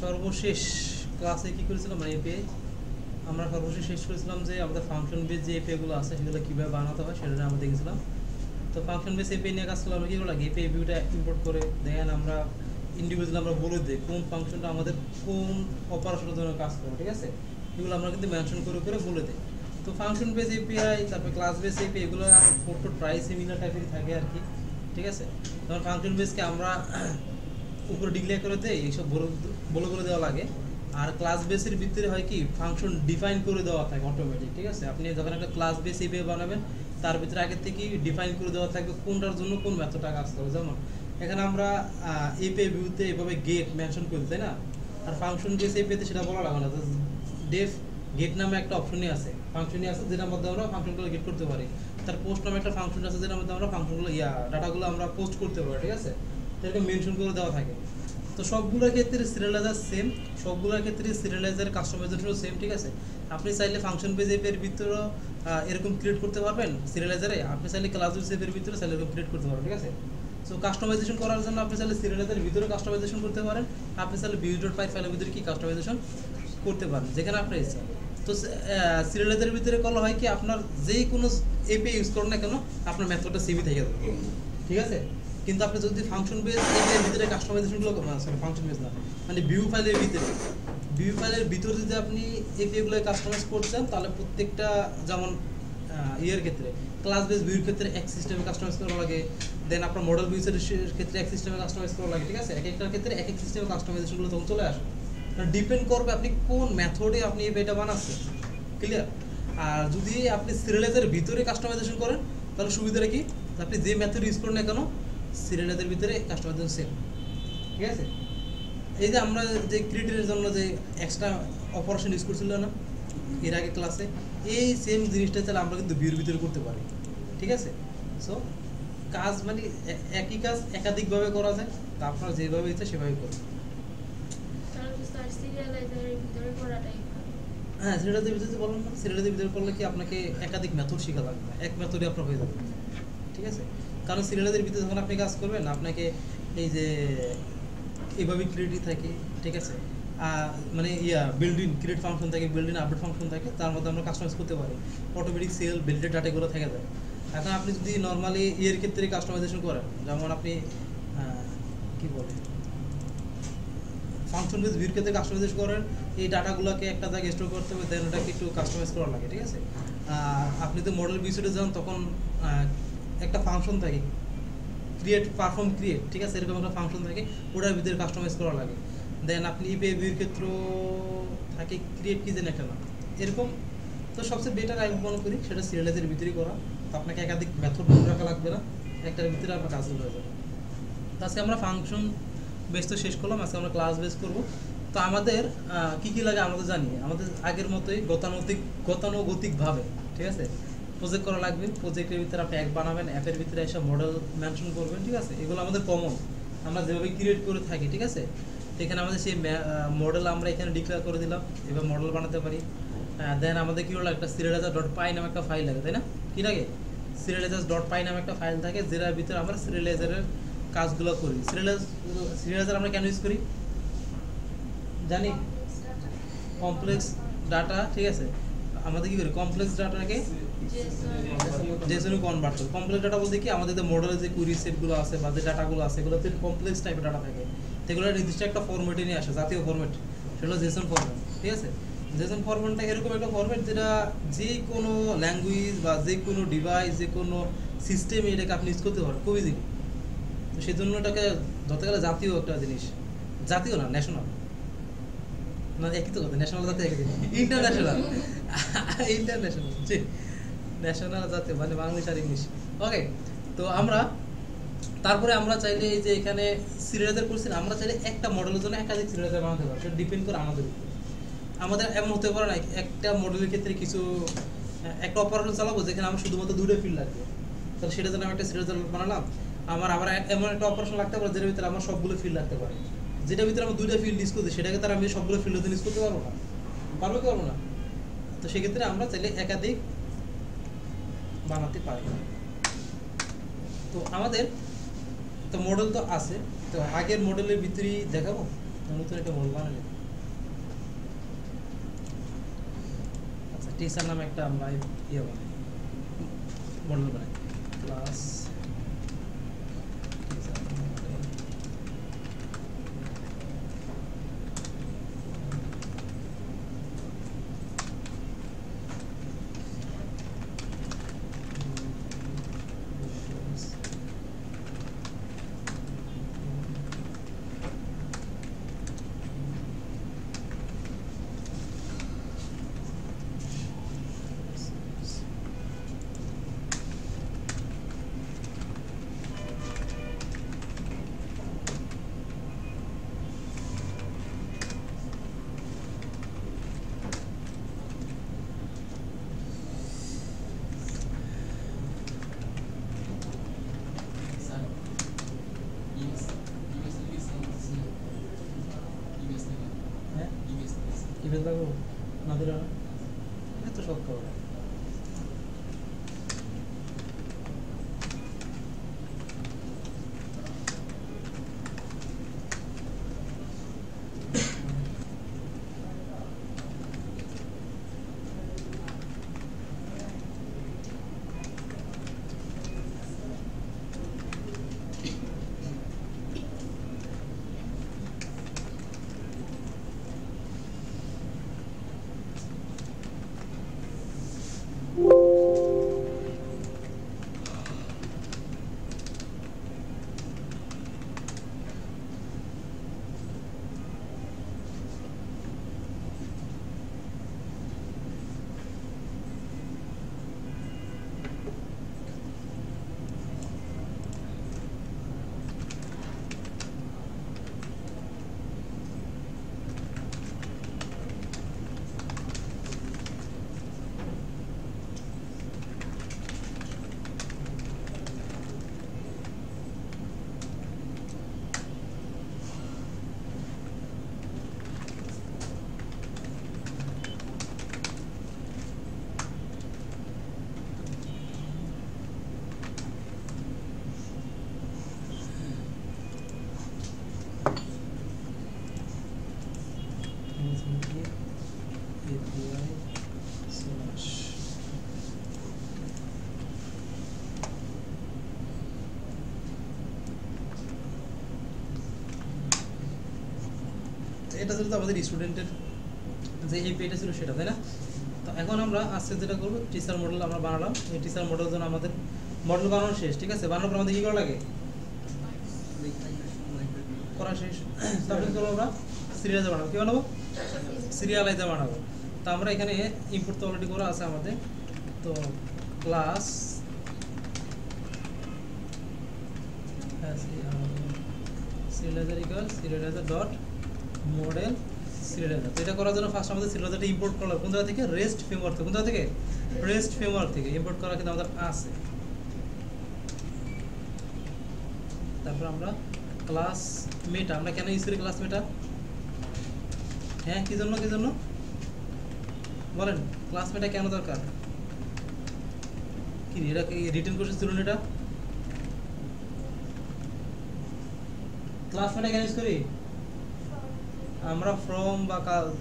সর্বশেষ ক্লাসে কি করেছিলাম মানে এপিআই আমরা সর্বশেষ শেষ করেছিলাম যে আমাদের ফাংশন বেস যে এপিআইগুলো আছে সেগুলো কীভাবে বানাতে হয় সেটা আমরা দেখেছিলাম। তো ফাংশন বেস এপিআই নিয়ে কাজ করলে আমরা কী করলাম, এপিআই ভিউটা ইম্পোর্ট করে দেন আমরা ইন্ডিভিজুয়াল আমরা বলে দিই কোন ফাংশনটা আমাদের কোন অপারেশনের জন্য কাজ করে, ঠিক আছে, এগুলো আমরা কিন্তু মেনশন করে করে বলে দিই। তো ফাংশন বেস এপিআই তারপরে ক্লাস বেস এপিআই এগুলো ফোটো প্রায় সিমিলার টাইপের থাকে আর কি, ঠিক আছে। তখন ফাংশন বেসকে আমরা উপরে ডিক্লেয়ার করে দেয় এইসব বলে দেওয়া লাগে। আর ক্লাস বেসের ভিতরে হয় কি ফাংশন ডিফাইন করে দেওয়া থাকে অটোমেটিক, ঠিক আছে। আপনি যখন একটা ক্লাস বেস এপিআই বানাবেন তার ভিতরে আগে থেকেই ডিফাইন করে দেওয়া থাকবে কোনটার জন্য কোন মেথডটা কাজ করে। যেমন এখানে আমরা এপিআই ভিউতে এভাবে গেট মেনশন করি, তাই না। আর ফাংশন বেস এপিআইতে সেটা বলা লাগে না, ডেফ গেট নামে একটা অপশনই আছে, ফাংশনই আছে যেটার মধ্যে আমরা ফাংশনগুলো গেট করতে পারি। তার পোস্ট নামে একটা ফাংশন আছে যেটার মধ্যে আমরা ফাংশনগুলো ডাটাগুলো আমরা পোস্ট করতে পারি, ঠিক আছে। এটাকে মেনশন করে দেওয়া থাকে। তো সবগুলোর ক্ষেত্রে সিরিয়ালাইজার সেম, সবগুলোর ক্ষেত্রে সিরিয়ালাইজার কাস্টমাইজেশনও সেম, ঠিক আছে। আপনি চাইলে ফাংশন বেস এর ভিতরেও এরকম ক্রিয়েট করতে পারবেন সিরিয়ালাইজারে, আপনি চাইলে ক্লাস বেস এর ভিতরে চাইলে এরকম ক্রিয়েট করতে পারবেন, ঠিক আছে। সো কাস্টমাইজেশন করার জন্য আপনি চাইলে সিরিয়ালাইজারের ভিতরে কাস্টমাইজেশন করতে পারেন, আপনি চাইলে views.py ফাইলের ভিতরে কি কাস্টমাইজেশন করতে পারেন যেখানে আপনার ইচ্ছা। তো সিরিয়ালাইজারের ভিতরে করা হয় কি আপনার যেই কোনো এপিআই ইউজ করেন না কেন আপনার মেথডটা সেমই থেকে যাবে, ঠিক আছে। কিন্তু আপনি যদি ফাংশন বেস এপিআইয়ের ভিতরে কাস্টমাইজেশনগুলো সরি ফাংশন বেস না মানে ভিউ ফাইলের ভিতরে যদি আপনি এপিআইগুলো কাস্টমাইজ করছেন তাহলে প্রত্যেকটা যেমন ইয়ের ক্ষেত্রে ক্লাস বেস ভিউর ক্ষেত্রে এক সিস্টেমে কাস্টমাইজ করা লাগে, দেন আপনার মডেল ভিউসের ক্ষেত্রে এক সিস্টেমে কাস্টমাইজ করা লাগে, ঠিক আছে। এক একটার ক্ষেত্রে এক এক সিস্টেমে কাস্টমাইজেশনগুলো তখন চলে আসে, ডিপেন্ড করবে আপনি কোন মেথডে আপনি এটা বানাচ্ছেন, ক্লিয়ার। আর যদি আপনি সিরিয়ালাইজারের ভিতরে কাস্টমাইজেশন করেন তাহলে সুবিধাটা কি, আপনি যে মেথড ইউজ করেন না কেন সিরিয়ালাইজারের ভিতরে কাস্টমাইজেশন সেম, ঠিক আছে। এই যে আমরা যে ক্রিয়েটের জন্য যে এক্সট্রা অপারেশন ইউজ করছিল না এর আগে ক্লাসে, এই সেম জিনিসটা চাইলে আমরা কিন্তু ভিউর ভিতরে করতে পারি, ঠিক আছে। সো কাজ মানে একই কাজ একাধিকভাবে করা যায়, তা আপনারা যেভাবে ইচ্ছা সেভাবে করুন। হ্যাঁ সিরিয়ালাইজারের ভিতরে বললাম না, সিরিয়ালাইজারের ভিতরে করলে কি আপনাকে একাধিক মেথড শেখা লাগবে, এক মেথডে আপনার হয়ে যাবে, ঠিক আছে। কারণ সিরিয়ালাইজারের ভিতরে যখন আপনি কাজ করবেন আপনাকে এই যে এইভাবে ক্রিয়েটই থাকে, ঠিক আছে। মানে বিল্ডিং ক্রিয়েট ফাংশন থাকে, বিল্ডিং আপডেট ফাংশন থাকে, তার মধ্যে আমরা কাস্টমাইজ করতে পারি, অটোমেটিক সেল বিল্ডেড ডাটাগুলো থেকে যায়। এখন আপনি যদি নর্মালি এর ক্ষেত্রে কাস্টমাইজেশন করেন যেমন আপনি কি বলে ফাংশন বেস ভিউর ক্ষেত্রে কাস্টমাইজেশন করেন, এই ডাটাগুলোকে একটা জায়গায় স্টোর করতে হবে, দেন ওটাকে একটু কাস্টমাইজ করা লাগে, ঠিক আছে। আপনি তো মডেল ভিউতে যান তখন একটা ফাংশন থাকে ক্রিয়েট পারফর্ম ক্রিয়েট, ঠিক আছে, এরকম একটা ফাংশন থাকে, ওটার ভিতরে কাস্টমাইজ করা লাগে। দেন আপনি ইপিআই ভিউর ক্ষেত্র থাকে ক্রিয়েট কি যেন একটা না এরকম। তো সবচেয়ে বেটার আমি মনে করি সেটা সিরিয়ালাইজের ভিতরেই করা, তো আপনাকে একাধিক মেথড মনে রাখা লাগবে না, একটার ভিতরে আপনার কাজ হয়ে যাবে। তো আজকে আমরা ফাংশন বেস তো শেষ করলাম, আজকে আমরা ক্লাস বেস করব। তো আমাদের কী কী লাগে আমাদের জানি, আমাদের আগের মতোই গতানুগতিকভাবে, ঠিক আছে, প্রজেক্ট করা লাগবে। প্রজেক্টের ভিতরে আপনি অ্যাপ বানাবেন, অ্যাপের ভিতরে এসে মডেল মেনশন করবেন, ঠিক আছে। এগুলো আমাদের কমন, আমরা যেভাবে ক্রিয়েট করে থাকি, ঠিক আছে। তো এখানে আমাদের সেই মডেল আমরা এখানে ডিক্লেয়ার করে দিলাম, এবার মডেল বানাতে পারি। দেন আমাদের কী হলো একটা serializer.py নামে একটা ফাইল লাগে, তাই না, কী লাগে serializer.py নামে একটা ফাইল থাকে যেটার ভিতরে আমরা সিরিয়ালাইজারের কাজগুলো করি। সিরিয়ালাইজার আমরা কেন ইউজ করি জানি, কমপ্লেক্স ডাটা, ঠিক আছে। আমাদের কি করি কমপ্লেক্স ডাটাকে জেসনে কনভার্ট করি। কমপ্লেক্স ডাটা বলতে কি আমাদের যে মডেলের যে কুইরি সেটগুলো আছে বা যে ডাটাগুলো আছে এগুলোতে কমপ্লেক্স টাইপের ডাটা থাকে, সেগুলো নির্দিষ্ট একটা ফরম্যাটে নিয়ে আসে, জাতীয় ফরম্যাট, সেটা হলো জেসন ফরম্যাট, ঠিক আছে। জেসন ফরম্যাটটা এরকম একটা ফরম্যাট যেটা যে কোনো ল্যাঙ্গুয়েজ বা যে কোনো ডিভাইস যে কোনো সিস্টেমে এটাকে আপনি ইউজ করতে পারেন খুব ইজিলি। তো সেই জন্য এটাকে ধরতে গেলে জাতীয় একটা জিনিস, জাতীয় না ন্যাশনাল না, একই তো কথা, ন্যাশনাল জাতীয় একই, ইন্টারন্যাশনাল ইন্টারন্যাশনাল জি ন্যাশনাল জাতীয় মানে বাংলাদেশ আর ইংলিশ, ওকে। তো তারপরে আমরা চাইলে এই যে এখানে সিরিয়ালাইজার করছি, আমরা চাইলে একটা মডেলের জন্য একাধিক সিরিয়ালাইজার বানাতে পারি, সেটা ডিপেন্ড করে আমাদের উপর। আমাদের এমন হতে পারে না একটা মডেলের ক্ষেত্রে কিছু একটা অপারেশন চালাবো যেখানে আমার শুধুমাত্র দুটো ফিল্ড লাগবে, তাহলে সেটা জন্য আমি একটা সিরিয়ালাইজার বানালাম। আমার আবার এমন একটা অপারেশন লাগতে পারে যেটার ভিতরে আমার সবগুলো ফিল্ড লাগতে পারে, যেটার ভিতরে আমার দুইটা ফিল্ড ইউজ করতে, সেটাকে তার আমি সবগুলো ফিল্ড ইউজ করতে পারবো না, পারবো না। তো সেক্ষেত্রে আমরা চাইলে একাধিক বানাতে পারি। তো আমাদের তো মডেল তো আছে, তো আগের মডেলের ভিতরেই দেখাবো নতুন একটা মডেল বানালে। আচ্ছা টিচার নামে একটা আমরা ইয়ে বানাই, মডেল বানাই, ক্লাস টিচার মডেল। ইমেল লাগবো না দিলে এত শখ করো। এটা ছিল তো আমাদের স্টুডেন্টের যে এপিআইটা ছিল সেটা, তাই না? তো এখন আমরা আজকে যেটা করবো, টিচার মডেল আমরা বানালাম। এই টিচার মডেলের জন্য আমাদের মডেল বানানো শেষ, ঠিক আছে? বানানোর পর আমাদের কী করা লাগে? করা শেষ। তারপরে কি করবো? আমরা সিরিয়ালাইজার বানাবো। কী বানাবো? সিরিয়ালাইজার বানাবো। তো আমরা এখানে ইনপুট তো অলরেডি করা আছে আমাদের। তো ক্লাস সিরিয়ালাইজার ইকুয়াল সিরিয়ালাইজার ডট মডেল সিরিয়ালাইজার। তো এটা করার জন্য ফার্স্ট আমাদের সিরিয়ালাইজারটা ইম্পোর্ট করলাম কোন জায়গা থেকে? রেস্ট ফ্রেমওয়ার্ক থেকে। কোন জায়গা থেকে? রেস্ট ফ্রেমওয়ার্ক থেকে ইম্পোর্ট করা কিন্তু আমাদের আছে। তারপর আমরা ক্লাস মেটা, আমরা কেন ইউজ করি ক্লাস মেটা? হ্যাঁ, কি জন্য বলেন? ক্লাস মেটা কেন দরকার? কি এটা কি রিটার্ন কোশ্চেন ছিল না? এটা ক্লাস মেটা কেন ইউজ করি? আমরা ফ্রম বা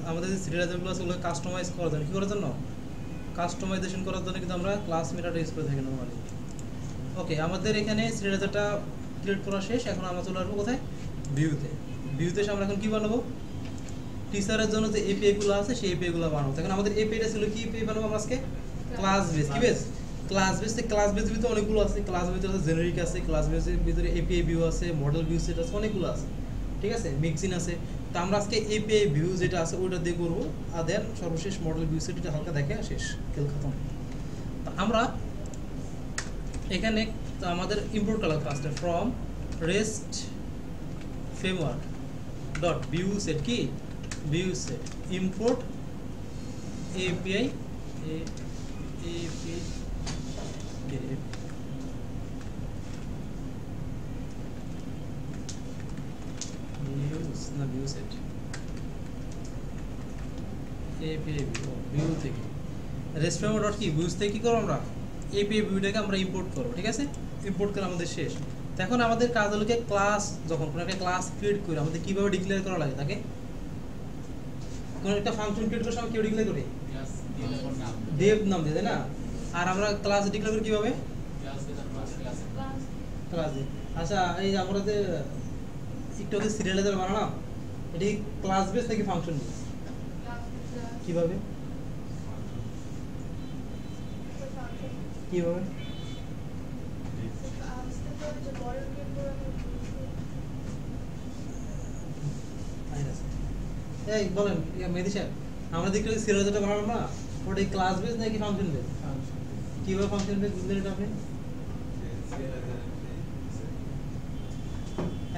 আমাদের যে সিরিয়ালাইজারগুলো আছে ওগুলো কাস্টমাইজ করার জন্য, কী করার জন্য? কাস্টমাইজেশন করার জন্য কিন্তু আমরা ক্লাস মেটাটা ইউজ করে থাকি নরমালি। ওকে, আমাদের এখানে সিরিয়ালাইজারটা ক্রিয়েট করা শেষ। এখন আমরা চলে আসবো কোথায়? ভিউতে। ভিউতে এসে আমরা এখন কী বানাবো? টিচারের জন্য যে এপিআইগুলো আছে সেই এপিআইগুলো বানাবো। এখন আমাদের এপিআইটা ছিল কি এপিআই বানাবো আমরা আজকে? Class base. কি বেস? Class base. ক্লাস বেসের ভিতরে অনেকগুলো আছে। ক্লাস বেসের ভিতরে জেনারিক আছে, ক্লাস বেসের ভিতরে এপিআই ভিউ আছে, মডেল ভিউ সেট আছে, অনেকগুলো আছে, ঠিক আছে? মিক্সিন আছে। তো আমরা আজকে এপিআই ভিউ যেটা আছে ওইটা দিয়ে করবো। আর দেন সর্বশেষ মডেল ভিউ সেট, এটা হালকা দেখে শেষ, খেল খতম। তো আমরা এখানে তো আমাদের ইম্পোর্ট করলাম ফার্স্টে from rest framework dot view set. কি ভিউ সেট ইম্পোর্ট এপিআই না ভিউ সেট এপিআই ভিউ থেকে রেস্ট ফ্রেমওয়ার্ক ডট কি ভিউজ থেকে কী করবো আমরা? এপিআই ভিউটাকে আমরা ইম্পোর্ট করবো, ঠিক আছে? ইম্পোর্ট করে আমাদের শেষ। তো এখন আমাদের কাজ হলো কি ক্লাস, যখন কোনো একটা ক্লাস ক্রিয়েট করি আমাদের কিভাবে ডিক্লেয়ার করা লাগে তাকে, কোন একটা ফাংশন ক্রিয়েট করার সময় কি ডিক্লেয়ার করি, ডেভ নাম দিয়ে, তাই না? আর আমরা ক্লাস ডিক্লেয়ার করি কিভাবে, ক্লাস দিয়ে। আচ্ছা এই যে আমরা যে একটু আগে সিরিয়ালাইজার বানালাম, এটি ক্লাস বেস নাকি ফাংশন বেস, কিভাবে কিভাবে এই বলেন মেহেদী সাহেব, আমরা দেখলে সিরিয়ালাইজারটা বানালাম না, ওটা ক্লাস বেস নাকি ফাংশন বেস, কিভাবে ফাংশন বেস বুঝলেন এটা আপনি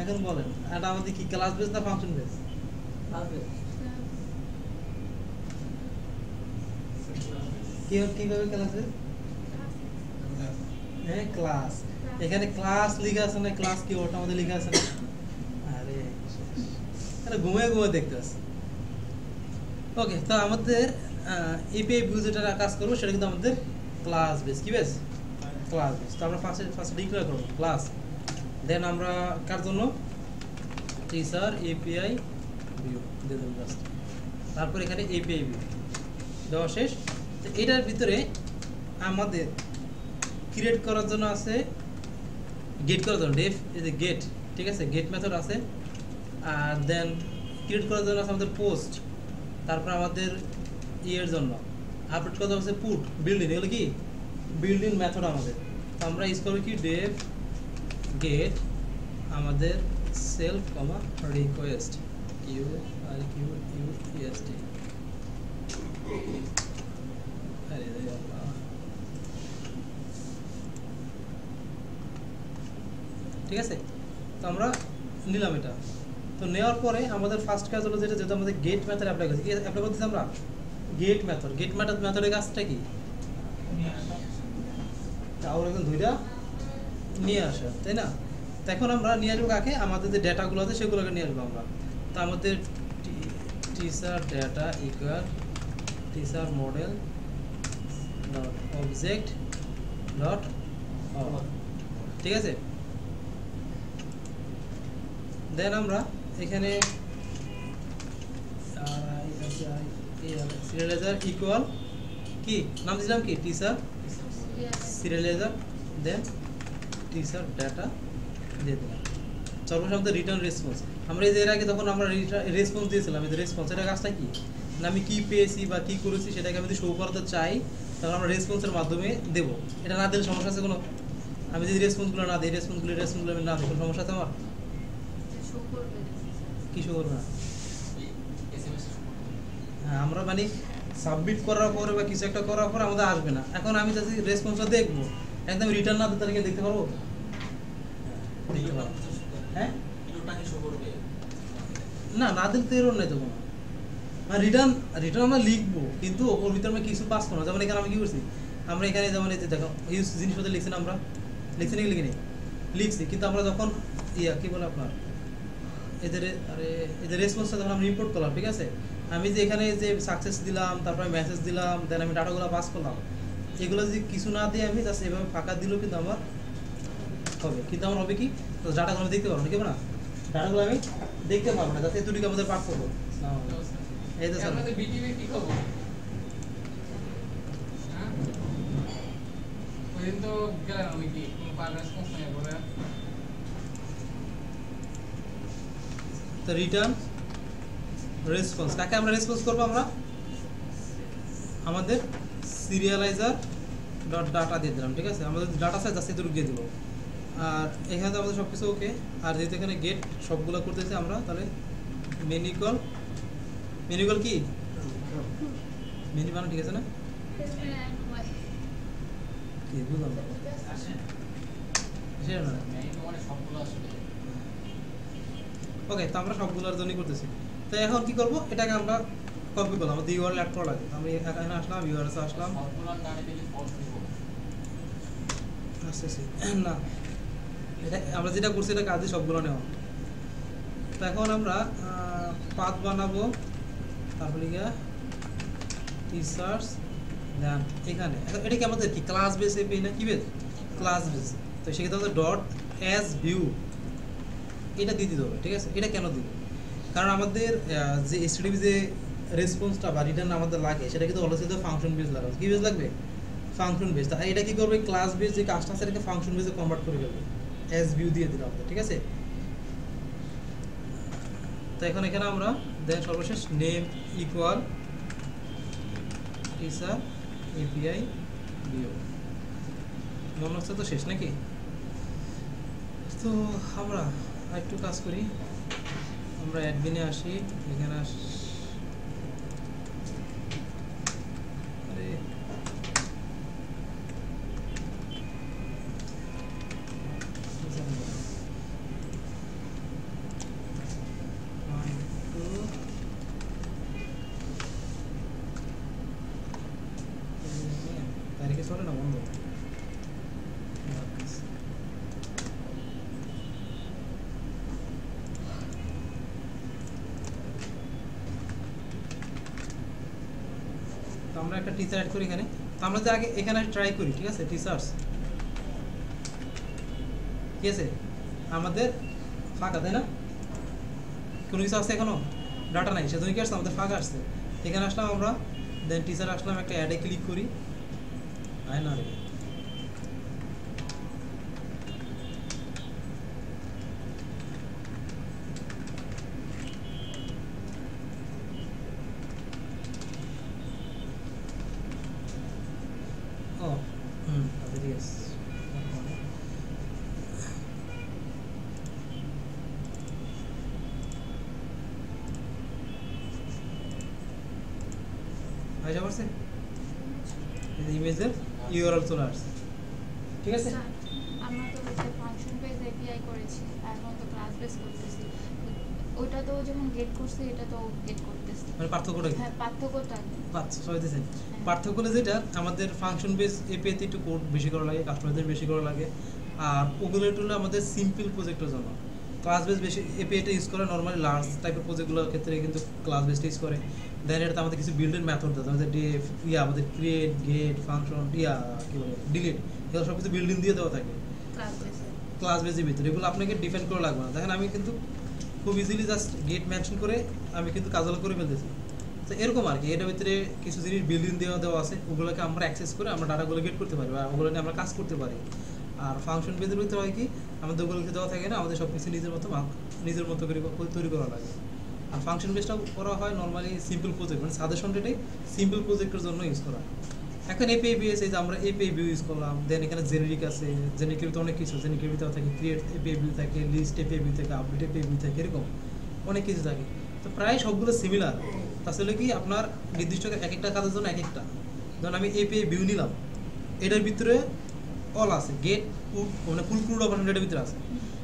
এখন বলেন, এটা আমাদের কি ক্লাস বেস না ফাংশন বেস, কিভাবে ক্লাস বেস, হ্যাঁ ক্লাস, এখানে ক্লাস লেখা আছে না, ক্লাস কি ওটা আমাদের লেখা আছে না, আরে এটা ঘুমিয়ে ঘুমিয়ে দেখতে আছে। ওকে, তো আমাদের এপিআই ভিউ যেটা কাজ করবো সেটা কিন্তু আমাদের ক্লাস বেস, কি বেস, ক্লাস বেস। তো আমরা ফার্স্ট ডিক্লেয়ার করবো ক্লাস, দেন আমরা কার জন্য টিচার এপিআই ভিউ দিয়ে দেবো জাস্ট, তারপর এখানে এপিআই ভিউ দেওয়া শেষ। তো এটার ভিতরে আমাদের ক্রিয়েট করার জন্য আছে গেট করার জন্য ডেফ এই যে গেট, ঠিক আছে, গেট মেথড আছে। আর দেন ক্রিয়েট করার জন্য আছে আমাদের পোস্ট, তারপর আমাদের ইয়ের জন্য আপডেট করার জন্য আছে পুট, বিল্ডিং, এগুলো কি বিল্ডিং মেথড আমাদের। তো আমরা ইউজ করবো কি ডেফ গেট আমাদের সেলফ কমা request, Q R Q U S T, আরে আল্লাহ, ঠিক আছে। তো আমরা নিলাম এটা, তো নেওয়ার পরে আমাদের ফার্স্ট কাজ হলো যেটা আমাদের গেট মেথড অ্যাপ্লাই করছি, কি অ্যাপ্লাই করতেছি আমরা গেট মেথড। গেট মেথডের কাজটা কি, তাহলে এখন দুইটা নিয়ে আসা, তাই না? তো এখন আমরা নিয়ে আসবো কাকে, আমাদের যে ডেটাগুলো আছে সেগুলোকে নিয়ে আসবো আমরা। তো আমাদের teacher data equal teacher model dot object dot all, ঠিক আছে। দেন আমরা এখানে সিরিয়ালাইজার ইকুয়াল কি নাম দিলাম, কি টিচার সিরিয়ালাইজার, দেন টিচার ডেটা দিয়ে দিলাম। সর্বশেষ আমাদের রিটার্ন রেসপন্স, আমরা এই যে এর আগে তখন আমরা রেসপন্স দিয়েছিলাম, এই যে রেসপন্স, এটা কাজটা কি না, আমি কি পেয়েছি বা কি করেছি সেটাকে আমি যদি শো করাতে চাই তাহলে আমরা রেসপন্সের মাধ্যমে দেবো। এটা না দিলে সমস্যা আছে কোনো, আমি যদি রেসপন্সগুলো না দিই, রেসপন্সগুলো আমি না দিই, কোনো সমস্যা আছে আমার, কি শো করবে না? হ্যাঁ, আমরা মানে সাবমিট করার পরে বা কিছু একটা করার পর আমাদের আসবে না। এখন আমি যদি রেসপন্সটা দেখবো, একদম রিটার্ন না দিতে তাহলে দেখতে পারবো, দেখতে পারবো, হ্যাঁ না, না দিলে তো এরর নেই তো কোনো, রিটার্ন আমরা লিখবো কিন্তু ওর ভিতরে আমরা কিছু পাস করবো। যেমন এখানে আমি কি করছি, আমরা এখানে যেমন এই যে দেখো ইউজ জিনিসপত্র লিখছি না, আমরা লিখছি নাকি লিখিনি, লিখছি, কিন্তু আমরা যখন কি বলে আপনার এদের রেসপন্সটা যখন আমরা রিপোর্ট করলাম, ঠিক আছে, আমি যে এখানে যে সাকসেস দিলাম, তারপরে মেসেজ দিলাম, দেন আমি ডাটাগুলো পাস করলাম, এগুলো যদি কিছু না দিয়ে আমি জাস্ট এভাবে ফাঁকা দিলেও কিন্তু আমার হবে, কিন্তু আমার হবে কি ডাটাগুলো আমি দেখতে পারবো না, কি না, ডাটাগুলো আমি দেখতে পারবো না, যাতে এতটুকু আমাদের পার্থক্য না হবে। এই তো স্যার তো গেলেন আমি কি কোনো পার রেসপন্স নাই বলে, তো রিটার্ন রেসপন্স কাকে আমরা রেসপন্স করবো, আমরা আমাদের সিরিয়ালাইজার ডট ডাটা দিয়ে দিলাম, ঠিক আছে, আমাদের ডাটা সাইজ আছে এতটুকু দিয়ে দেবো। আর এখানে তো আমাদের সব কিছু ওকে, আর যেহেতু এখানে গেট সবগুলো করতেছি আমরা, তাহলে মেনিকল কি মেনি বানানো, ঠিক আছে না, কি বুঝলাম না সেটা না, ওকে। তো আমরা সবগুলোর জন্যই করতেছি। তো এখন কি করবো, এটাকে আমরা কপি করলাম, আমাদের ইউআরএল অ্যাড করা লাগে। আমি এখানে আসলাম, ইউআরএল আসলাম, আসতেছি না, এটা আমরা যেটা করছি এটা কাজে সবগুলো নেওয়া। তো এখন আমরা পাথ বানাবো, তারপরে গিয়া টিচার্স, দেন এখানে এটা কি আমাদের কি ক্লাস বেস এপিআই না কি বেস, ক্লাস বেস। তো সেক্ষেত্রে আমাদের ডট অ্যাজ ভিউ এটা দিয়ে দিতে হবে, ঠিক আছে? এটা কেন দিব? কারণ আমাদের যে HTTP যে রেসপন্সটা বা রিটার্ন আমাদের লাগে সেটা কিন্তু অলওয়েজ ফাংশন বেস লাগাবে। কি বেস লাগবে? Function base. তাই এটা কি করবে? ক্লাস বেস যে কাজটা আছে এটাকে ফাংশন বেসে কনভার্ট করে ফেলবে, অ্যাজ ভিউ দিয়ে দিলাম আমাদের, ঠিক আছে? তো এখন এখানে আমরা দেন সর্বশেষ name equal teacher API view, মনে হচ্ছে তো শেষ নাকি? তো আমরা একটু কাজ করি, আমরা অ্যাডমিনে আসি, এখানে আরে তারিখে চলে না বন্ধ। তো আমরা একটা টিচার অ্যাড করি এখানে। তো আমরা যে আগে এখানে ট্রাই করি, ঠিক আছে? টিচার্স, ঠিক আছে? আমাদের ফাঁকা, তাই না? কোনো কিছু আছে এখনো? ডাটা নাই, সেজন্য কি আসছে আমাদের ফাঁকা আসছে। এখানে আসলাম আমরা, দেন টিচার আসলাম, একটা অ্যাডে ক্লিক করি, আয় না রে ও তাদের ইয়েস আইসা পারছে, ইমেজের ইউআরএল চলে আসছে, ঠিক আছে? আমরা তো হচ্ছে ফাংশন বেস এপিআই করেছি, এখন তো ক্লাস বেস করতেছি। ওটা তো যখন গেট করছে এটা তো গেট করতেছে। মানে পার্থক্যটা কি? হ্যাঁ, পার্থক্যটা কি? আচ্ছা, সবাই দিয়েছেন। পার্থক্য হলো যেটা আমাদের ফাংশন বেস এপিআইতে একটু কোড বেশি করা লাগে, কাস্টমারদের বেশি করা লাগে, আর ওগুলো একটু হলো আমাদের সিম্পল প্রজেক্টের জন্য। ক্লাস বেস বেশি এপিআইটা ইউজ করে নর্মালি লার্জ টাইপের প্রজেক্টগুলোর ক্ষেত্রে কিন্তু ক্লাস বেসটা ইউজ করে। দেন এটাতে আমাদের কিছু বিল্ডের মেথড দেয়, আমাদের ডেফ আমাদের ক্রিয়েট, গেট, ফাংশন কি বলে ডিলিট, এগুলো সব কিছু বিল্ডিং দিয়ে দেওয়া থাকে ক্লাস বেসে। ক্লাস বেসের ভিতরে। এগুলো আপনাকে ডিফাইন করা লাগবে না। দেখেন আমি কিন্তু খুব ইজিলি জাস্ট গেট মেনশন করে আমি কিন্তু কাজগুলো করে ফেলতেছি। তো এরকম আর কি, এটার ভিতরে কিছু জিনিস বিল্ডিং দেওয়া আছে, ওগুলোকে আমরা অ্যাক্সেস করে আমরা ডাটাগুলো গেট করতে পারি বা ওগুলো নিয়ে আমরা কাজ করতে পারি। আর ফাংশন বেসের ভিতরে হয় কি, আমাদের ওগুলো দেওয়া থাকে না, আমাদের সব কিছু নিজের মতো করে তৈরি করা লাগে। আর ফাংশন বেসটা করা হয় নর্মালি সিম্পল প্রজেক্ট, মানে সাজেশনটাই সিম্পল প্রজেক্টের জন্য ইউজ করা হয়। এখন এপিআই ভিউ এই যে আমরা এপিআই ভিউ ইউজ করলাম, দেন এখানে জেনেরিক আছে, জেনেরিকের ভিতরে অনেক কিছু, জেনেরিকের ভিতরে থাকে ক্রিয়েট এপিআই ভিউ থাকে, লিস্ট এপিআই ভিউ থাকে, আপডেট এপিআই ভিউ থাকে, এরকম অনেক কিছু থাকে। তো প্রায় সবগুলো সিমিলার। তাহলে কি আপনার নির্দিষ্ট এক একটা কাজের জন্য এক একটা, ধরুন আমি এপিআই ভিউ নিলাম, এটার ভিতরে অল আছে, গেট পুট মানে ফুল ক্রুড অপারেশন এটার ভিতরে আছে।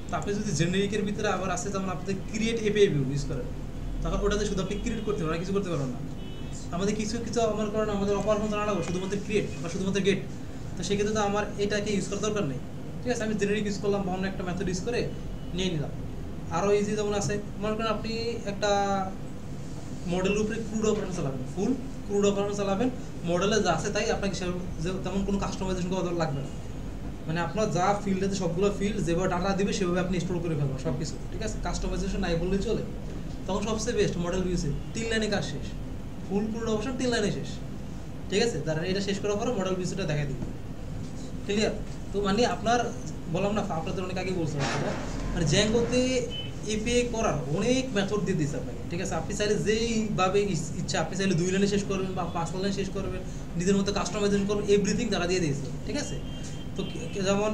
তো আপনি যদি জেনেরিকের ভিতরে আবার আছে যেমন আপনি ক্রিয়েট এপিআই ভিউ ইউজ করেন, তখন ওটাতে শুধু আপনি ক্রিয়েট করতে পারেন, কিছু করতে পারবেন না। আমাদের কিছু আমার কারণে আমাদের অপারেশন জানা লাগবে শুধুমাত্র ক্রিয়েট বা শুধুমাত্র গেট, তো সেক্ষেত্রে তো আমার এটাকে ইউজ করার দরকার নেই, ঠিক আছে? আমি জেনারিক ইউজ করলাম বা অন্য একটা মেথড ইউজ করে নিয়ে নিলাম। আরও ইজি যেমন আছে, মনে করেন আপনি একটা মডেলের উপরে ক্রুড অপারেশন চালাবেন, ফুল ক্রুড অপারেশন চালাবেন, মডেলে যা আছে তাই আপনাকে তেমন কোনো কাস্টমাইজেশন করা লাগবে না। মানে আপনার যা ফিল্ডে সবগুলো ফিল্ড যেভাবে ডাটা দিবে সেভাবে আপনি স্টোর করে ফেলবেন সব কিছু, ঠিক আছে? কাস্টমাইজেশন নাই বললেই চলে। তখন সবচেয়ে বেস্ট মডেল ভিউসে 3 লাইনে কাজ শেষ, ফুল ক্রুড অপারেশন 3 লাইনে শেষ, ঠিক আছে? তারা এটা শেষ করার পরে মডেল ভিউসটা দেখাই দিবে, ক্লিয়ার? তো মানে আপনার বললাম না, আপনাদের অনেক আগে বলছিলাম মানে জ্যাঙ্গোতে এপিআই করার অনেক মেথড দিয়ে দিচ্ছে আপনাকে, ঠিক আছে? আপনি চাইলে যেইভাবে ইচ্ছা, আপনি চাইলে 2 লাইনে শেষ করবেন বা 5 লাইনে শেষ করবেন, নিজের মতো কাস্টমাইজেশন করবেন, এভরিথিং তারা দিয়ে দিয়েছে, ঠিক আছে? তো যেমন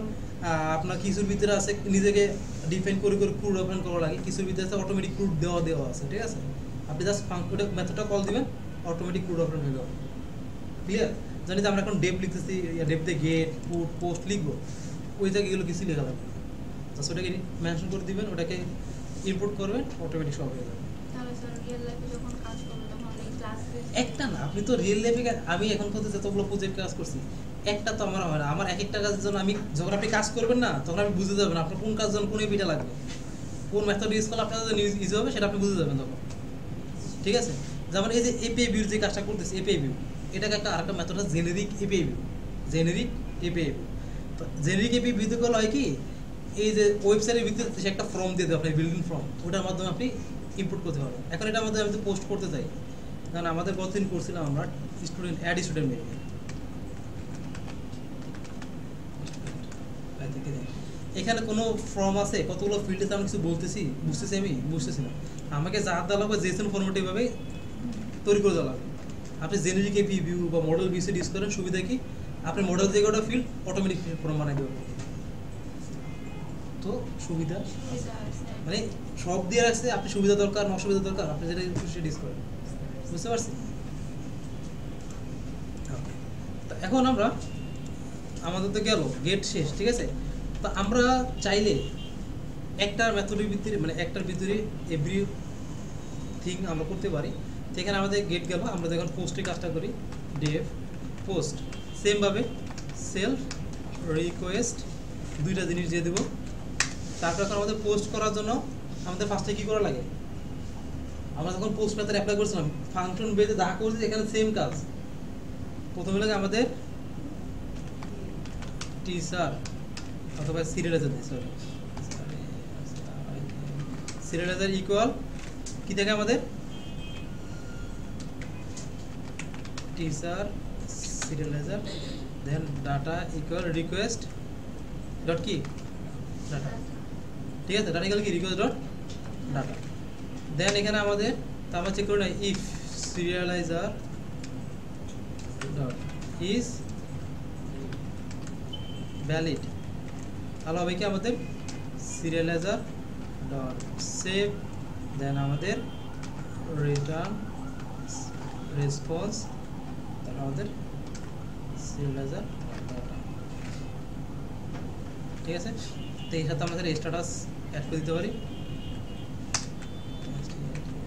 আপনার কিছুর ভিতরে আছে নিজেকে ডিফাইন করে ক্রুড অপারেশন করা লাগে, কিছুর ভিতরে আছে অটোমেটিক ক্রুড দেওয়া আছে, ঠিক আছে? আপনি জাস্ট ওটা মেথডটা কল দিবেন, অটোমেটিক ক্রুড অপারেশন হয়ে যাবে, ক্লিয়ার? জানি যে আমরা এখন ডেপ লিখতেছি, ডেপতে গেট পুট পোস্ট লিখবো, ওই জায়গায় এগুলো কিছু লেখা লাগবে, জাস্ট ওটাকে মেনশন করে দিবেন, ওটাকে ইম্পোর্ট করবেন, অটোমেটিক সব হয়ে যাবে। তাহলে স্যার রিয়েল লাইফে যখন কাজ করব তখন এই ক্লাস বেস একটা না, আপনি তো রিয়েল লাইফে আমি এখন পর্যন্ত যতগুলো প্রজেক্ট কাজ করছি একটা তো আমার হয় না। আমার এক একটা কাজের জন্য আমি যখন আপনি কাজ করবেন না তখন আপনি বুঝে যাবেন আপনার কোন কাজের জন্য কোন এপিটা লাগবে, কোন মেথড ইউজ করলে আপনার জন্য ইজি হবে সেটা আপনি বুঝে যাবেন তখন, ঠিক আছে? যেমন এই যে এপিআই ভিউ যে কাজটা করতেছে, এপিআই ভিউ এটাকে একটা আরেকটা মেথড আছে generic API view, generic API view. তো জেনেরিক এপিআই ভিউ করলে হয় কি, এই যে ওয়েবসাইটের ভিতরে সে একটা ফর্ম দিয়ে দেবে, আপনি বিল্ডিং ফর্ম, ওটার মাধ্যমে আপনি ইম্পোর্ট করতে পারবেন। এখন এটার মধ্যে আমি তো পোস্ট করতে চাই, কারণ আমাদের গতদিন করছিলাম আমরা স্টুডেন্ট অ্যাড স্টুডেন্ট মেনু। এখানে কোনো ফর্ম আছে, কতগুলো ফিল্ড আছে, আমি কিছু বলতেছি, বুঝতেছি আমি বুঝতেছি না। আমাকে যা দেওয়া লাগবে জেসন ফর্মেট এইভাবে তৈরি করে দেওয়া লাগবে। আপনি জেনারিক এপি ভিউ বা মডেল ভিউ সেট ইউজ করেন, সুবিধা কি আপনি মডেল থেকে ওটা ফিল্ড অটোমেটিক ফর্ম বানাই দেবেন। তো সুবিধা মানে সব দিয়ে রাখছে, আপনি সুবিধা দরকার না অসুবিধা দরকার, আপনি যেটা সেটা ইউজ করেন। বুঝতে পারছি? তো এখন আমরা আমাদের তো গেল গেট শেষ, ঠিক আছে। তো আমরা চাইলে একটা মেথডের ভিতরে মানে একটার ভিতরে এভরি থিং আমরা করতে পারি। সেখানে আমাদের গেট গেল, আমরা যখন পোস্টে কাজটা করি ডেভ পোস্ট, সেমভাবে সেলফ রিকোয়েস্ট দুইটা জিনিস দিয়ে দেবো। তারপর এখন আমাদের পোস্ট করার জন্য আমাদের ফার্স্টে কী করা লাগে, আমরা যখন পোস্ট মেথড অ্যাপ্লাই করছিলাম ফাংশন বেজে যা করছি এখানে সেম কাজ। প্রথমে লাগে আমাদের টিচার অথবা সিরিয়ালাইজার দিই, সরি সিরিয়ালাইজার ইকুয়াল কী থাকে আমাদের teacher serializer, then data equal request dot কি ডাটা, ঠিক আছে। ডাটা ইকুয়াল কি রিকোয়েস্ট ডট ডাটা। দেন এখানে আমাদের তা আমরা চেক করি না if serializer dot is valid, তাহলে হবে কি আমাদের সিরিয়ালাইজার ডট সেভ, দেন আমাদের রিটার্ন রেসপন্স, তাহলে আমাদের সিরিয়ালাইজার ডাটা, ঠিক আছে। তো এই সাথে আমাদের স্ট্যাটাস অ্যাড করে দিতে পারি,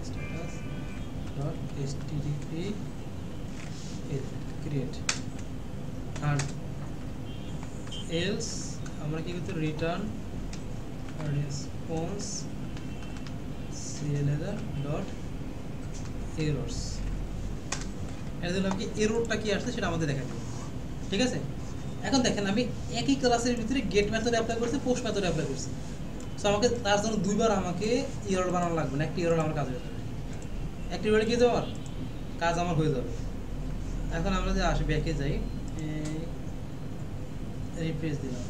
স্ট্যাটাস ডট এসটিডিপি ক্রিয়েট, আর এলস আমরা কি করতে রিটার্ন রেসপন্স সিরিয়ালাইজার ডট এরর্স, এর জন্য কি এররটা কি আসছে সেটা আমাদের দেখা যাবে, ঠিক আছে। এখন দেখেন আমি একই ক্লাসের ভিতরে গেট মেথড অ্যাপ্লাই করছি, পোস্ট মেথড অ্যাপ্লাই করছি। সো আমাকে তার জন্য দুইবার আমাকে এরর বানানো লাগবে না, একটি এরর আমার কাজ হয়ে যাবে, একটি এররে কি যাওয়ার কাজ আমার হয়ে যাবে। এখন আমরা যে আসি ব্যাকে যাই, রিফ্রেশ দিলাম।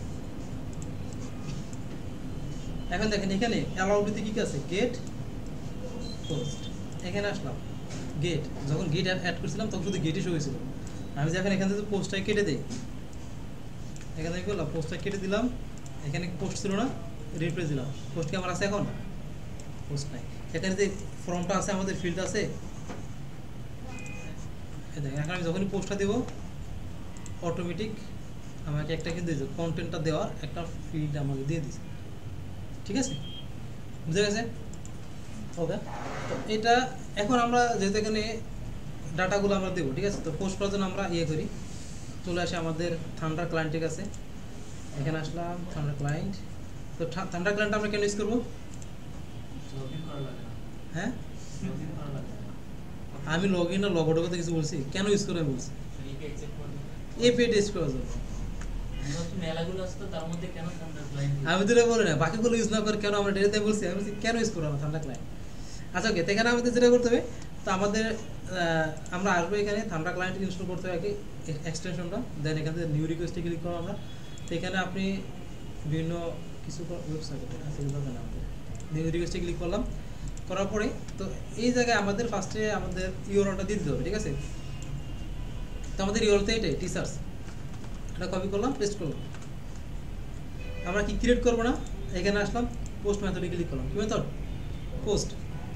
এখন দেখেন এখানে অ্যালাউবিতে কি আছে গেট পোস্ট, এখানে আসলাম গেট, যখন গেট অ্যাড করছিলাম তখন শুধু গেটই শো হয়েছিল। আমি যখন এখান থেকে পোস্টটা কেটে দিই, এখান থেকে করলাম পোস্টটা কেটে দিলাম, এখানে পোস্ট ছিল না, রিফ্রেশ দিলাম, পোস্ট কি আমার আছে এখন? পোস্ট নাই। এখানে যে ফর্মটা আছে আমাদের ফিল্ড আছে, দেখেন এখন আমি যখনই পোস্টটা দেবো অটোমেটিক আমাকে একটা কিন্তু কন্টেন্টটা দেওয়ার একটা ফিল্ড আমাকে দিয়ে দিচ্ছে, ঠিক আছে, বুঝে গেছে? ওকে। তো এটা এখন আমরা যেহেতু এখানে ডাটাগুলো আমরা দেবো, ঠিক আছে। তো পোস্ট করার জন্য আমরা ইয়ে করি, চলে আসে আমাদের থান্ডার ক্লায়েন্টের কাছে, এখানে আসলাম থান্ডার ক্লায়েন্ট। তো থান্ডার ক্লায়েন্ট আমরা কেন ইউজ করবো? হ্যাঁ আমি লগ ইন আর লগ আউটের কথা কিছু বলছি, কেন ইউজ করে আমি বলছি এপিআই টেস্ট করার জন্য। আমি তো বলি না বাকিগুলো ইউজ না করে কেন আমরা ডেটাতে বলছি, আমি বলছি কেন ইউজ করবো থান্ডার ক্লায়েন্ট। আচ্ছা ওকে, এখানে আমাদের যেটা করতে হবে, তো আমাদের আমরা আসবো এখানে থান্ডার ক্লায়েন্ট ইনস্টল করতে হবে আগে এক্সটেনশনটা, দেন এখান থেকে নিউ রিকোয়েস্টে ক্লিক করবো আমরা। তো এখানে আপনি বিভিন্ন কিছু ওয়েবসাইট আছে আমাদের নিউ রিকোয়েস্টে ক্লিক করলাম, করার পরে তো এই জায়গায় আমাদের ফার্স্টে আমাদের ইউআরএলটা দিয়ে দিতে হবে, ঠিক আছে। তো আমাদের ইউআরএলটা এটাই টিচার্স, এটা কপি করলাম পেস্ট করলাম। আমরা কি ক্রিয়েট করবো না, এখানে আসলাম পোস্ট মেথডে ক্লিক করলাম, কি মেথড পোস্ট।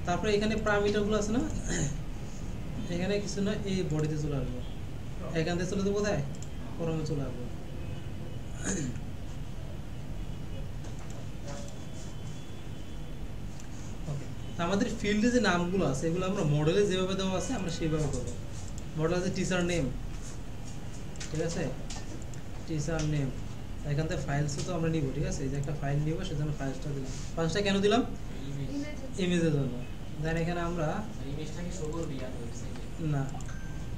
তারপরে এখানে প্যারামিটারগুলো আছে না, এখানে কিছু না এই বডিতে চলে আসবো, এখান থেকে চলে যাবো কোথায় ফর্মে চলে আসবো। ওকে, আমাদের ফিল্ডে যে নামগুলো আছে এগুলো আমরা মডেলে যেভাবে দেওয়া আছে আমরা সেইভাবে করবো। মডেল আছে টিচার নেম, ঠিক আছে, টিচার নেম। এখান থেকে ফাইলসও তো আমরা নিব, ঠিক আছে, এই যে একটা ফাইল নিব সেজন্য ফাইলসটা দিলাম। ফাইলসটা কেন দিলাম? ইমেজের জন্য। দেন এখানে আমরা না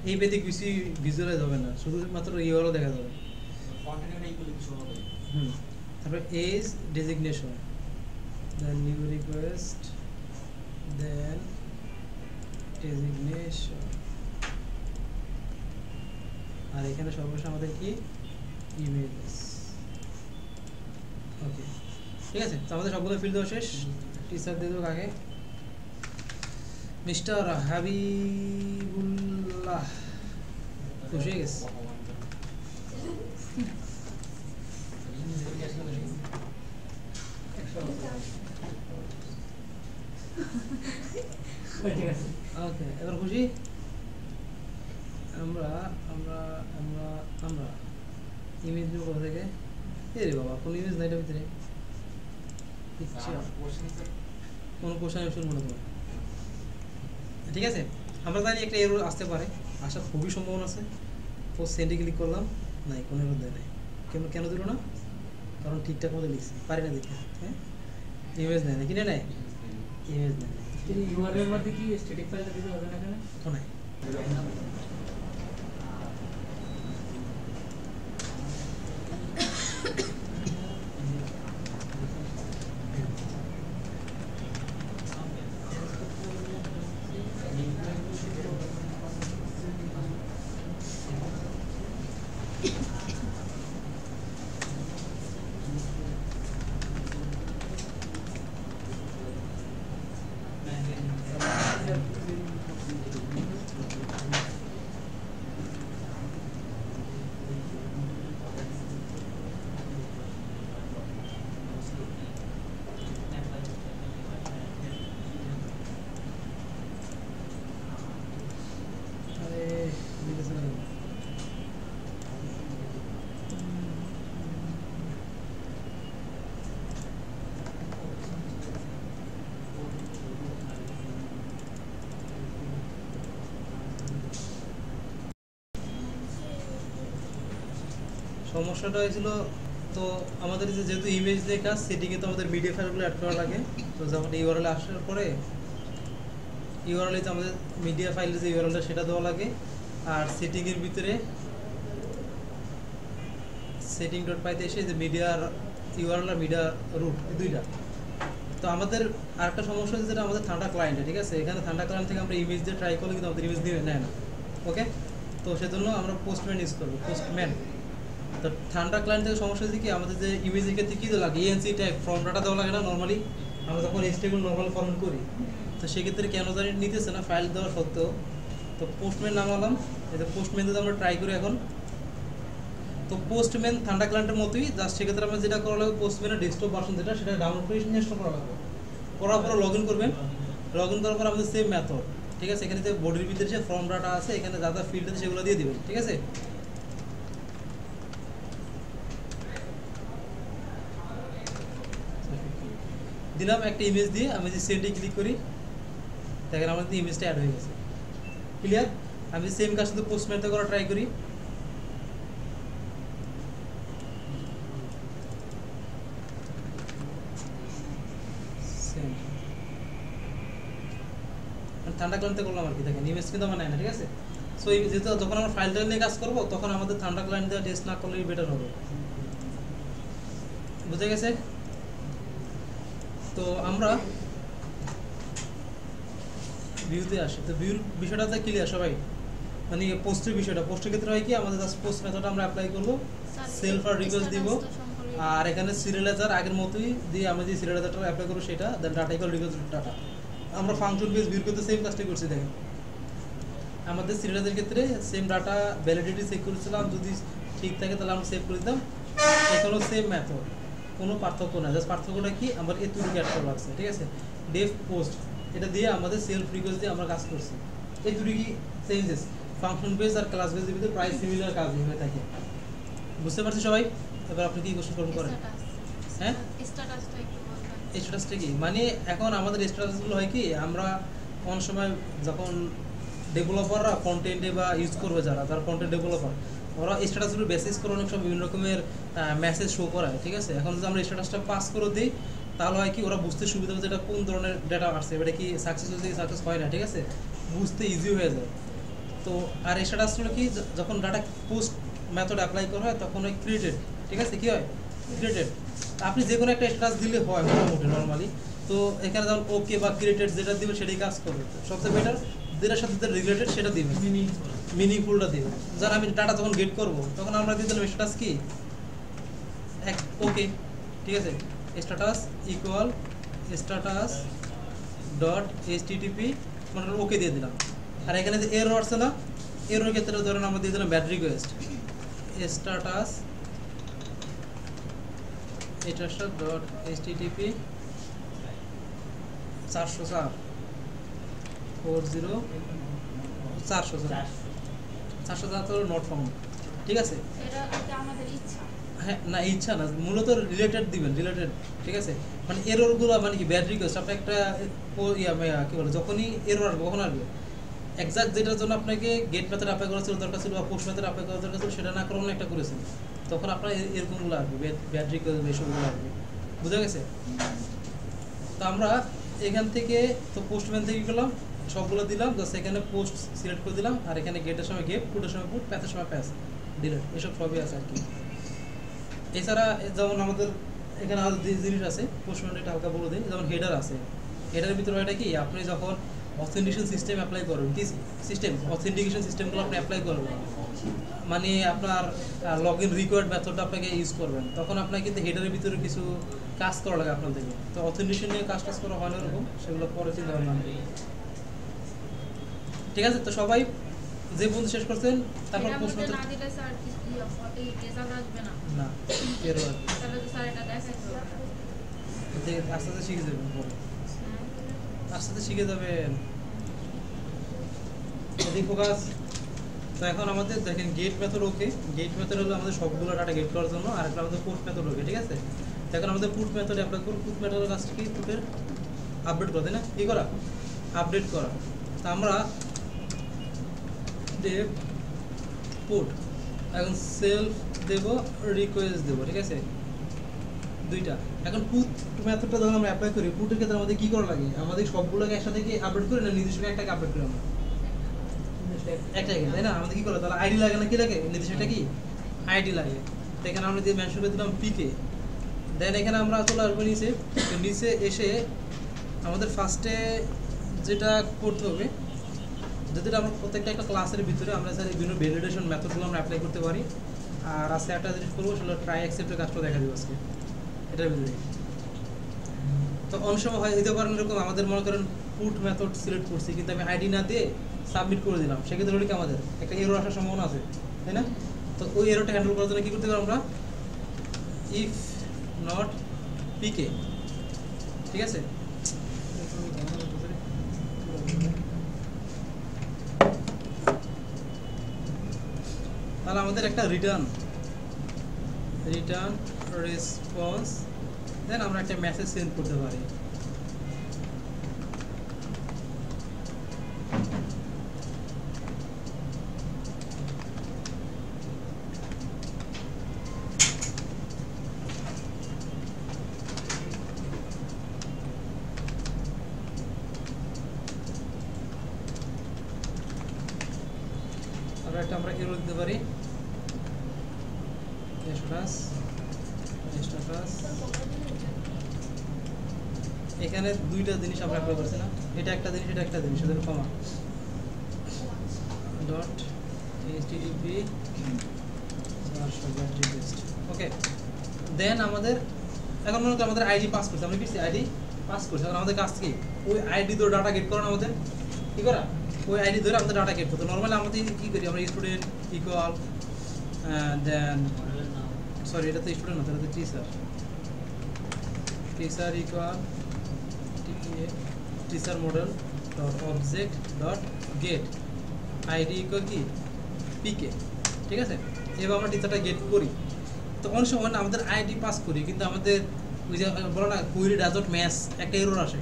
এই পেতে কিছু ভিজুয়ালাইজ হবে না, শুধুমাত্র ইউআরএল দেখা যাবে। তারপর এজ ডেজিগনেশন, দেন নিউ রিকোয়েস্ট, দেন ডেজিগনেশন, আর এখানে সর্বশেষ আমাদের কি ইমেজ। ওকে ঠিক আছে, তো আমাদের সবগুলো ফিল দেওয়া শেষ। টিচার দিয়ে দেবো আগে মিস্টার হাবিবুল্লাহ, খুশি হয়ে গেছে। ওকে এবার খুশি। আমরা আমরা আমরা আমরা ইমেজ নিব কোথা থেকে? এ রে বাবা, কোনো ইমেজ নাই এটার ভিতরে। কোনো কোশ্চেন আমি শুনবো না তোমার, ঠিক আছে? আমরা জানি একটা এরর আসতে পারে, আসার খুবই সম্ভাবনা আছে। পোস্ট সেন্ডে ক্লিক করলাম, নাই, কোনো এরর দেয় নাই। কেন কেন দিল না? কারণ ঠিকঠাক মতো লিখছি, পারি না দেখতে। হ্যাঁ, ইমেজ নেয় না, কিনে নেয় ইমেজ নেয় না, ইউআরএল মধ্যে কি স্ট্যাটিক ফাইলটা দিতে হবে না কেন? তো নাই। সমস্যাটা হয়েছিল, তো আমাদের যেহেতু ইমেজ দিয়ে কাজ, সেটিংয়ে তো আমাদের মিডিয়া ফাইলগুলো অ্যাড করা লাগে। তো যখন ইউআরএল আসার পরে ইউআরএল তো আমাদের মিডিয়া ফাইলের যে ইউআরএলটা সেটা দেওয়া লাগে, আর সেটিংয়ের ভিতরে সেটিং ডট পাইতে এসে যে মিডিয়ার ইউআরএল আর মিডিয়া রুট দুইটা। তো আমাদের আরেকটা সমস্যা হচ্ছে, যেটা আমাদের থান্ডা ক্লায়েন্টে, ঠিক আছে? এখানে থান্ডা ক্লায়েন্ট থেকে আমরা ইমেজ দিয়ে ট্রাই করলে কিন্তু আমাদের ইমেজ দিয়ে নেয় না। ওকে, তো সেজন্য আমরা পোস্টম্যান ইউজ করবো, পোস্টম্যান। তো ঠান্ডা ক্লায়েন্ট থেকে সমস্যা হচ্ছে কি, আমাদের যে ইমেজের ক্ষেত্রে কী লাগে, এএনসি ট্যাগ ফর্ম ডাটা দেওয়া লাগে না নর্মালি, আমরা যখন এসটিএমএল নর্মাল ফর্মেট করি। তো সেক্ষেত্রে কেন জানি নিতেছে না ফাইল দেওয়া সত্ত্বেও। তো পোস্টম্যান নামালাম, এই যে পোস্টম্যান যদি আমরা ট্রাই করি এখন, তো পোস্টম্যান ঠান্ডা ক্লায়েন্টের মতোই, জাস্ট সেক্ষেত্রে আমরা যেটা করা লাগবে, পোস্টম্যানের ডেস্কটপ ভার্সন যেটা, সেটা ডাউনলোড করে ইনস্টল করা লাগবে। করার পরে লগ ইন করবেন, লগ ইন করার পর আমাদের সেম মেথড, ঠিক আছে? এখানে যে বডির ভিতরে যে ফর্ম ডাটা আছে, এখানে যা যা ফিল্ড আছে সেগুলো দিয়ে দিবেন, ঠিক আছে? দিলাম একটা ইমেজ দিয়ে, আমি যে সেন্ডে ক্লিক করি, দেখেন আমাদের ইমেজটা অ্যাড হয়ে গেছে। ক্লিয়ার? আমি সেম কাজ শুধু পোস্টম্যানতে করা ট্রাই করি। ঠান্ডা ক্লায়েন্টে করলাম আর কি, দেখেন ইমেজ কিন্তু আমার নেয় না, ঠিক আছে? সো যেহেতু যখন আমরা ফাইলটা নিয়ে কাজ করবো, তখন আমাদের ঠান্ডা ক্লায়েন্ট দেওয়া টেস্ট না করলেই বেটার হবে। বুঝে গেছে? তো আমরা ভিউতে আসি, তো ভিউর বিষয়টাতে ক্লিয়ার সবাই? মানে পোস্টের বিষয়টা, পোস্টের ক্ষেত্রে হয় কি, আমাদের জাস্ট পোস্ট মেথডটা আমরা অ্যাপ্লাই করবো, সেলফ আর রিকোয়েস্ট দিব, আর এখানে সিরিয়ালাইজার আগের মতোই দিয়ে আমরা যে সিরিয়ালাইজারটা অ্যাপ্লাই করবো সেটা, then data equal request data. আমরা ফাংশন বেস ভিউর ক্ষেত্রে সেম কাজটাই করছি। দেখেন আমাদের সিরিয়ালাইজারের ক্ষেত্রে সেম ডাটা ভ্যালিডিটি চেক করেছিলাম, যদি ঠিক থাকে তাহলে আমরা সেভ করে দিতাম। এখানেও সেম মেথড, কোনো পার্থক্য না, জাস্ট পার্থক্যটা কি, আমার এতটুকু অ্যাড করা লাগছে, ঠিক আছে? ডেফ পোস্ট এটা দিয়ে আমাদের সেলফ রিকোয়েস্ট দিয়ে আমরা কাজ করছি। এই দুটি কি চেঞ্জেস, ফাংশন বেস আর ক্লাস বেসের ভিতরে প্রায় সিমিলার কাজ হয়ে থাকে। বুঝতে পারছি সবাই? এবার আপনি কি কোশ্চেন করবেন করেন? হ্যাঁ, স্ট্যাটাসটা কি মানে, এখন আমাদের স্ট্যাটাসগুলো হয় কি, আমরা কোন সময় যখন ডেভেলপাররা কন্টেন্টে বা ইউজ করবে, যারা কন্টেন্ট ডেভেলপার, ওরা স্ট্যাটাসগুলো বেসিস করে অনেক সময় বিভিন্ন রকমের মেসেজ শো করায়, ঠিক আছে? এখন যদি আমরা স্ট্যাটাসটা পাস করে দিই, তাহলে হয় কি, ওরা বুঝতে সুবিধা হবে এটা কোন ধরনের ডেটা আসছে, এটা কি সাকসেস হয়েছে কি সাকসেস হয় না, ঠিক আছে? বুঝতে ইজি হয়ে যায়। তো আর স্ট্যাটাসগুলো কি, যখন ডাটা পোস্ট মেথড অ্যাপ্লাই করা হয়, তখন ওই ক্রিয়েটেড, ঠিক আছে? কি হয়, ক্রিয়েটেড আপনি যে কোনো একটা স্ট্যাটাস দিলে হয় মোটামুটি নরমালি। তো এখানে যেমন ওকে বা ক্রিয়েটেড যেটা দিবে সেটাই কাজ করবে। সবচেয়ে বেটার যেটার সাথে যেটা রিলেটেড সেটা দিবে, মিনিংফুলটা দিবে। যারা আমি ডাটা যখন গেট করব তখন আমরা দিয়ে দিলাম স্ট্যাটাস কি ওকে, ঠিক আছে, status equal status dot HTTP মানে ওকে দিয়ে দিলাম। আর এখানে যে এরর আছে না, এরর ক্ষেত্রে ধরেন আমরা দিয়ে দিলাম bad request status status dot HTTP 404 404 not found, ঠিক আছে। এটা এটা আমাদের ইচ্ছা। হ্যাঁ না ইচ্ছা না, মূলত রিলেটেড দিবেন, রিলেটেড, ঠিক আছে। মানে এররগুলো মানে কি ব্যাড রিকোয়েস্ট আপনি একটা কি বলে যখনই এরর আসবে কখন আসবে এক্সাক্ট যেটার জন্য আপনাকে গেট মেথড অ্যাপ্লাই করা ছিল দরকার ছিল বা পোস্ট মেথড অ্যাপ্লাই করা দরকার ছিল সেটা না করে অন্য একটা করেছেন, তখন আপনার এরকমগুলো আসবে, ব্যাড রিকোয়েস্ট এসবগুলো আসবে, বুঝা গেছে। তো আমরা এখান থেকে তো পোস্টম্যান থেকে গেলাম সবগুলো দিলাম, জাস্ট এখানে পোস্ট সিলেক্ট করে দিলাম আর এখানে গেটের সময় গেট, পুটের সময় পুট, প্যাথের সময় প্যাথ ডিলেট, এসব সবই আছে আর কি। এছাড়া যেমন আমাদের এখানে আরও যে জিনিস আছে পোস্টম্যান এটা হালকা বলে দিই, যেমন হেডার আছে। হেডারের ভিতরে এটা কি আপনি যখন অথেন্টিকেশন সিস্টেম অ্যাপ্লাই করবেন, কি সিস্টেম অথেন্টিকেশন সিস্টেমগুলো আপনি অ্যাপ্লাই করবেন, মানে আপনার লগ ইন রিকোয়ার্ড মেথডটা আপনাকে ইউজ করবেন, তখন আপনার কিন্তু হেডারের ভিতরে কিছু কাজ করা লাগে আপনার থেকে। তো অথেন্টিকেশন নিয়ে কাজ করা হয় না এরকম, সেগুলো পরে চিন্তা ভাবনা, ঠিক আছে। তো সবাই যে বন্ধু শেষ করছেন তারপর প্রশ্ন না দিলে স্যার কি এই রেজাল্ট আসবে না? না এরর তাহলে তো স্যার এটা দেখাইতে হবে। আস্তে আস্তে শিখে যাবেন, আস্তে আস্তে শিখে যাবেন, এদিক ফোকাস। তো এখন আমাদের দেখেন গেট মেথড ওকে, গেট মেথড হলো আমাদের সবগুলো ডাটা গেট করার জন্য, আর একটা আমাদের পুট মেথড ওকে, ঠিক আছে। তো এখন আমাদের পুট মেথড অ্যাপ্লাই করব। পুট মেথডের কাজটা কি পুটের আপডেট করা, তাই না, কি করা আপডেট করা। তো আমরা দেব পুট, এখন সেলফ দেব রিকোয়েস্ট দেব, ঠিক আছে, দুইটা। এখন পুট মেথডটা যখন আমরা অ্যাপ্লাই করি পুটের ক্ষেত্রে আমাদের কি করা লাগে, আমাদের সবগুলোকে একসাথে কি আপডেট করি না নির্দিষ্ট একটাকে আপডেট করি আমরা একটাই, তাই না। আমাদের কি করে তাহলে আইডি লাগে না, কি লাগে নির্দিষ্ট একটা কি আইডি লাগে। তো এখানে আমরা যে মেনশন করে দিলাম পিকে, দেন এখানে আমরা চলে আসবো নিচে, নিচে এসে আমাদের ফার্স্টে যেটা করতে হবে, যদি আমরা প্রত্যেকটা একটা ক্লাসের ভিতরে আমরা বিভিন্ন ভ্যালিডেশন মেথডগুলো আমরা অ্যাপ্লাই করতে পারি। আর আজকে একটা জিনিস করবো সেটা ট্রাই অ্যাকসেপ্টের কাজটা দেখা দেবো আজকে এটার ভিতরে। তো অনেক সময় হয় দিতে পারেন এরকম, আমাদের মনে করেন পুট মেথড সিলেক্ট করছি কিন্তু আমি আইডি না দিয়ে সাবমিট করে দিলাম, সেক্ষেত্রে ওটা কি আমাদের একটা এরর আসার সম্ভাবনা আছে, তাই না। তো ওই এররটা হ্যান্ডেল করার জন্য কী করতে পারি আমরা, ইফ নট পিকে, ঠিক আছে। তাহলে আমাদের একটা রিটার্ন রেসপন্স, দেন আমরা একটা মেসেজ সেন্ড করতে পারি। একটা আমরা এরর দিতে পারি এখানে দুইটা জিনিস আমরা অ্যাপ্লাই করছি না, এটা একটা জিনিস এটা একটা জিনিস, সেজন্য কমা ডট এইচটিটিপি ওকে। দেন আমাদের এখন মনে করি আমাদের আইডি পাস করছে, আমরা কি আইডি পাস করছি, এখন আমাদের কাজ কি ওই আইডি ধরে ডাটা গেট করা, আমাদের কি করা ওই আইডি ধরে আমাদের ডাটা গেট করতে। নর্মালি আমাদের কি করি আমরা স্টুডেন্ট ইকুয়াল দেন সরি এটা তো স্টুডেন্ট না, এটা তো teacher equal teacher model dot object dot get ID equal কি পিকে, ঠিক আছে। এবার আমরা টিচারটা গেট করি। তো অনেক সময় না আমাদের আইডি পাস করি কিন্তু আমাদের ওই যে বলো না কুইরি ডাজ নট ম্যাচ একটা এরর আসে,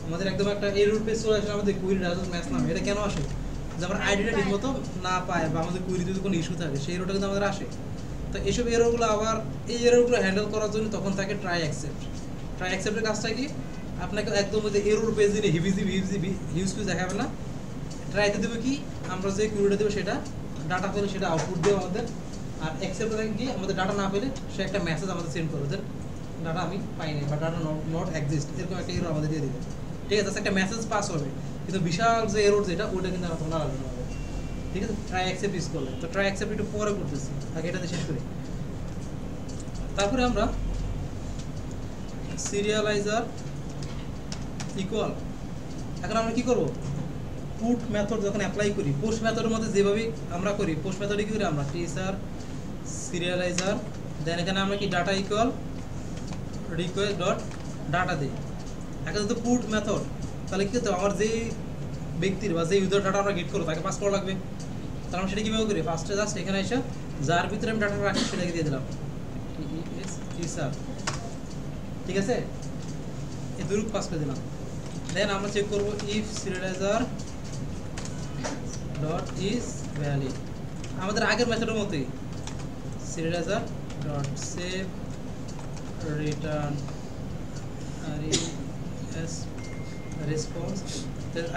আমাদের একদম একটা এরর পেজ চলে আসে আমাদের কুইরি ডাজ নট ম্যাচ নামে। এটা কেন আসে, যে আমরা আইডিটা ঠিকমতো না পায় বা আমাদের কুইরিতে যদি কোনো ইস্যু থাকে সেই এররটা কিন্তু আমাদের আসে। তো এইসব এররগুলো আবার এই এররগুলো হ্যান্ডেল করার জন্য তখন থাকে ট্রাই অ্যাকসেপ্ট। ট্রাই অ্যাকসেপ্টের কাজটা কি, আপনাকে একদম যে এরর পেজ দিলে হিউজ দেখাবে না, ট্রাইতে দেবে কি আমরা যে কুইরিটা দেবো সেটা ডাটা পেলে সেটা আউটপুট দেবে আমাদের, আর অ্যাকসেপ্ট কি আমাদের ডাটা না পেলে সে একটা মেসেজ আমাদের সেন্ড করবে, ডাটা আমি পাইনি বা ডাটা নট এক্সিস্ট এরকম একটা এরর আমাদের দিয়ে দিবে। ঠিক আছে, একটা মেসেজ পাস হবে, কিন্তু বিশাল যে এরর যেটা ওটা কিন্তু আমার তখন আলাদা হবে। ঠিক আছে, ট্রাই অ্যাকসেপ্ট ইউজ করলে তো ট্রাই অ্যাকসেপ্ট একটু পরে করতেছি, আগে এটাতে শেষ করি। তারপরে আমরা সিরিয়ালাইজার ইকুয়াল, এখন আমরা কি করব, পুট মেথড যখন অ্যাপ্লাই করি পোস্ট মেথডের মধ্যে যেভাবে আমরা করি পোস্ট মেথডে কি করি আমরা টিচার সিরিয়ালাইজার দেন এখানে আমরা কি data equal request dot data দিই। এখন যদি পুট মেথড তাহলে কি করতে হবে, আমার যে ব্যক্তির বা যে ইউজার ডাটা আমরা গেট করবো তাকে পাস করা লাগবে। তাহলে আমরা সেটা কীভাবে করি, ফার্স্টে জাস্ট এখানে এসে যার ভিতরে আমি ডাটা রাখি সেটাকে দিয়ে দিলাম টিচার। ঠিক আছে, এই দুরূপ পাস করে দিলাম। দেন আমরা চেক করবো if serializer dot is valid, আমাদের আগের মেথডের মতোই সিরিয়ালাইজার ডট সেভ রিটার্ন রেসপন্স।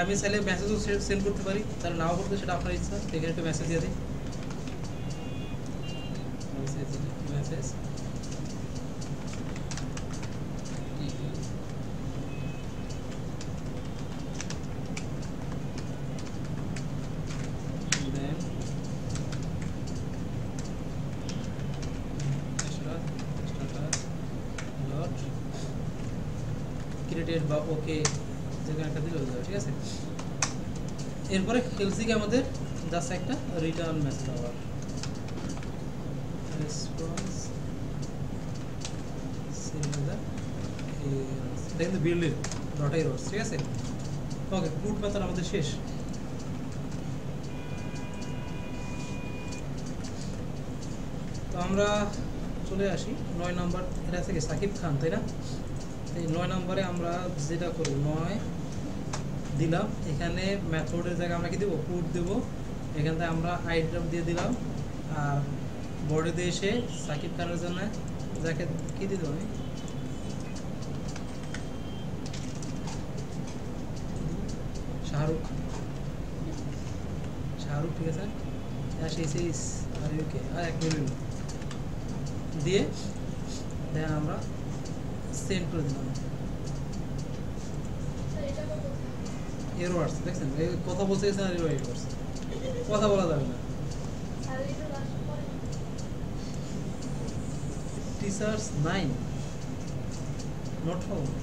আমি চাইলে মেসেজও সেন্ড করতে পারি, তাহলে নাও করতে সেটা আপনার ইচ্ছা। এখানে একটু মেসেজ দিয়ে দিই, মেসেজ ক্রিয়েটেড বা ওকে যেখানে একটা দিলে হয়ে যাবে। ঠিক আছে, এরপরে এলসিকে আমাদের জাস্ট একটা রিটার্ন মেসেজ আবার রেসপন্স সিরিয়ালাইজার দেখেন তো বিল্ডের ডট এরর্স। ঠিক আছে, ওকে পুট মেথড আমাদের শেষ। তো আমরা চলে আসি 9 নম্বর, এটা আছে কি সাকিব খান, তাই না? এই 9 নম্বরে আমরা যেটা করব 9 দিলাম, এখানে মেথডের জায়গায় আমরা কি দেবো পুট দেবো, এখান থেকে আমরা আইটেম দিয়ে দিলাম, আর বডি দিয়ে এসে সাকিব খানের জন্য যাকে কি দিয়ে দেবো আমি শাহরুখ। ঠিক আছে, আর ইউকে আর 1 মিলিয়ন দিয়ে দেন আমরা সেন্ড করে দিলাম। এরর্স দেখছেন, কথা বলতে গেছেন আর এরর্স, কথা বলা যাবে না। Teachers 9 not found.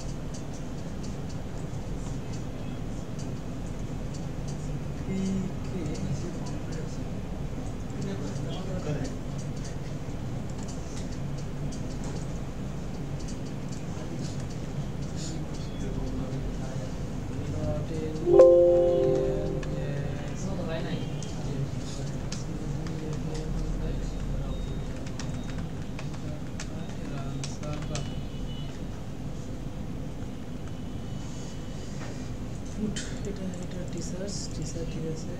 এটা টিচার ঠিক আছে,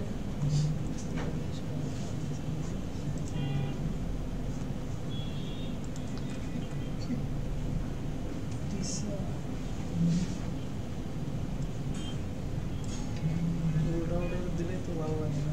দিলে তো ভালো লাগে না।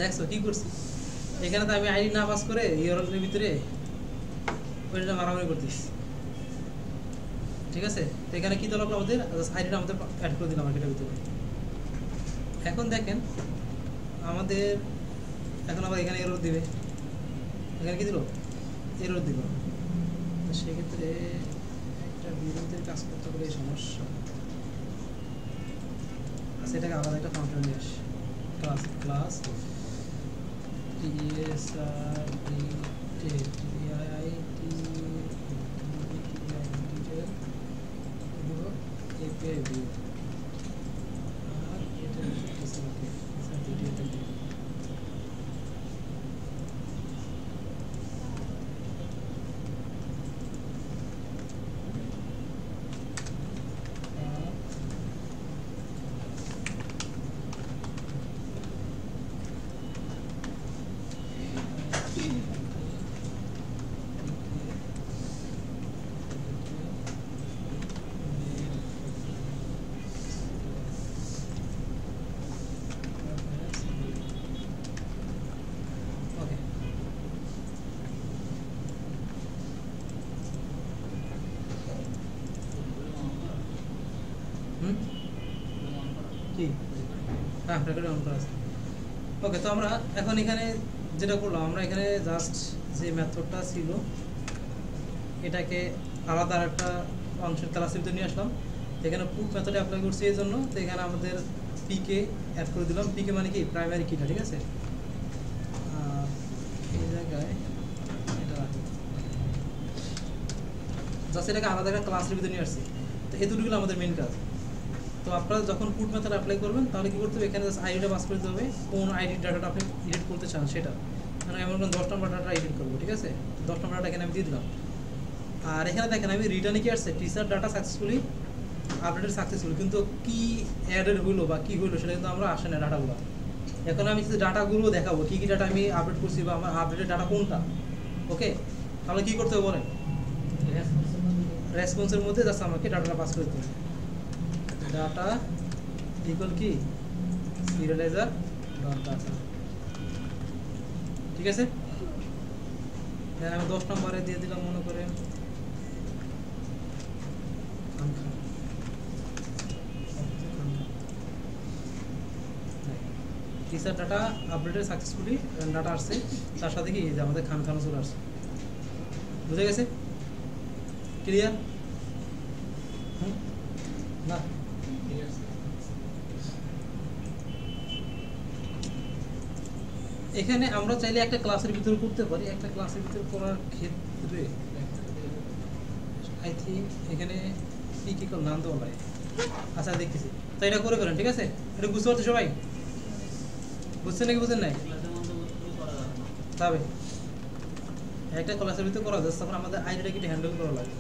দেখছো কি করছি এখানে তো আমি আইডি না পাস করে ইউআরএল এর ভিতরে ওইটা মারামারি করতেছি ঠিক আছে তো এখানে কি দরকার আমাদের আইডিটা আমাদের অ্যাড করে দিলাম এটার ভিতরে এখন দেখেন আমাদের এখন আবার এখানে এরর দিবে এখানে কি দিল এরর দিল তো সেক্ষেত্রে একটা বিরতির কাজ করতে গেলে এই সমস্যা আচ্ছা এটাকে আলাদা একটা ফাংশন নিয়ে আসি ক্লাস ক্লাস API view আর এটা হচ্ছে ওকে স্যার ভিডিওটা দিই ওকে কি হ্যাঁ রেকর্ড অন করা আছে ওকে তো আমরা এখন এখানে যেটা করলাম আমরা এখানে জাস্ট যে মেথডটা ছিল এটাকে আলাদা একটা অংশের ক্লাসের ভিতরে নিয়ে আসলাম এখানে পুট মেথডে অ্যাপ্লাই করছি এই জন্য তো এখানে আমাদের পিকে অ্যাড করে দিলাম পিকে মানে কি প্রাইমারি কিটা ঠিক আছে এই জায়গায় এটা রাখি জাস্ট এটাকে আলাদা একটা ক্লাসের ভিতরে নিয়ে আসছি তো এই দুটোগুলো আমাদের মেন কাজ তো আপনারা যখন পুট মেথড অ্যাপ্লাই করবেন তাহলে কি করতে হবে এখানে জাস্ট আইডিটা পাস করে দিতে হবে কোন আইডি ডাটাটা আপনি এডিট করতে চান সেটা মানে আমি এখন 10 নম্বর ডাটা এডিট করবো ঠিক আছে 10 নম্বর ডাটা এখানে আমি দিয়ে দিলাম আর এখানে দেখেন আমি রিটার্নে কি আসছে teacher data successfully updated successfully কিন্তু কি অ্যাডেড হইলো বা কি হইলো সেটা কিন্তু আমরা আসে না ডাটাগুলো এখন আমি কিছু ডাটাগুলো দেখাবো কি কি ডাটা আমি আপডেট করছি বা আমার আপডেটেড ডাটা কোনটা ওকে তাহলে কি করতে হবে বলেন রেসপন্সের মধ্যে জাস্ট আমাকে ডাটাটা পাস করে দিতে হবে ডাটা ইকুয়াল কি সিরিয়ালাইজার ডট ডাটা ঠিক আছে আমি 10 নম্বরে দিয়ে দিলাম মনে করেন teacher data updated successfully data আসছে তার সাথে কি যে আমাদের খান চলে আসছে বুঝে গেছে ক্লিয়ার না এখানে আমরা চাইলে একটা ক্লাসের ভিতরে করতে পারি একটা ক্লাসের ভিতরে করার ক্ষেত্রে আই থিঙ্ক এখানে কি করে নাম দেওয়া লাগে আচ্ছা দেখতেছি তো এটা করে ফেলেন ঠিক আছে এটা বুঝতে পারছো সবাই বুঝছেন নাকি বুঝেন নাই তবে একটা ক্লাসের ভিতরে করা যাচ্ছে তখন আমাদের আইডিটাকে হ্যান্ডেল করা লাগে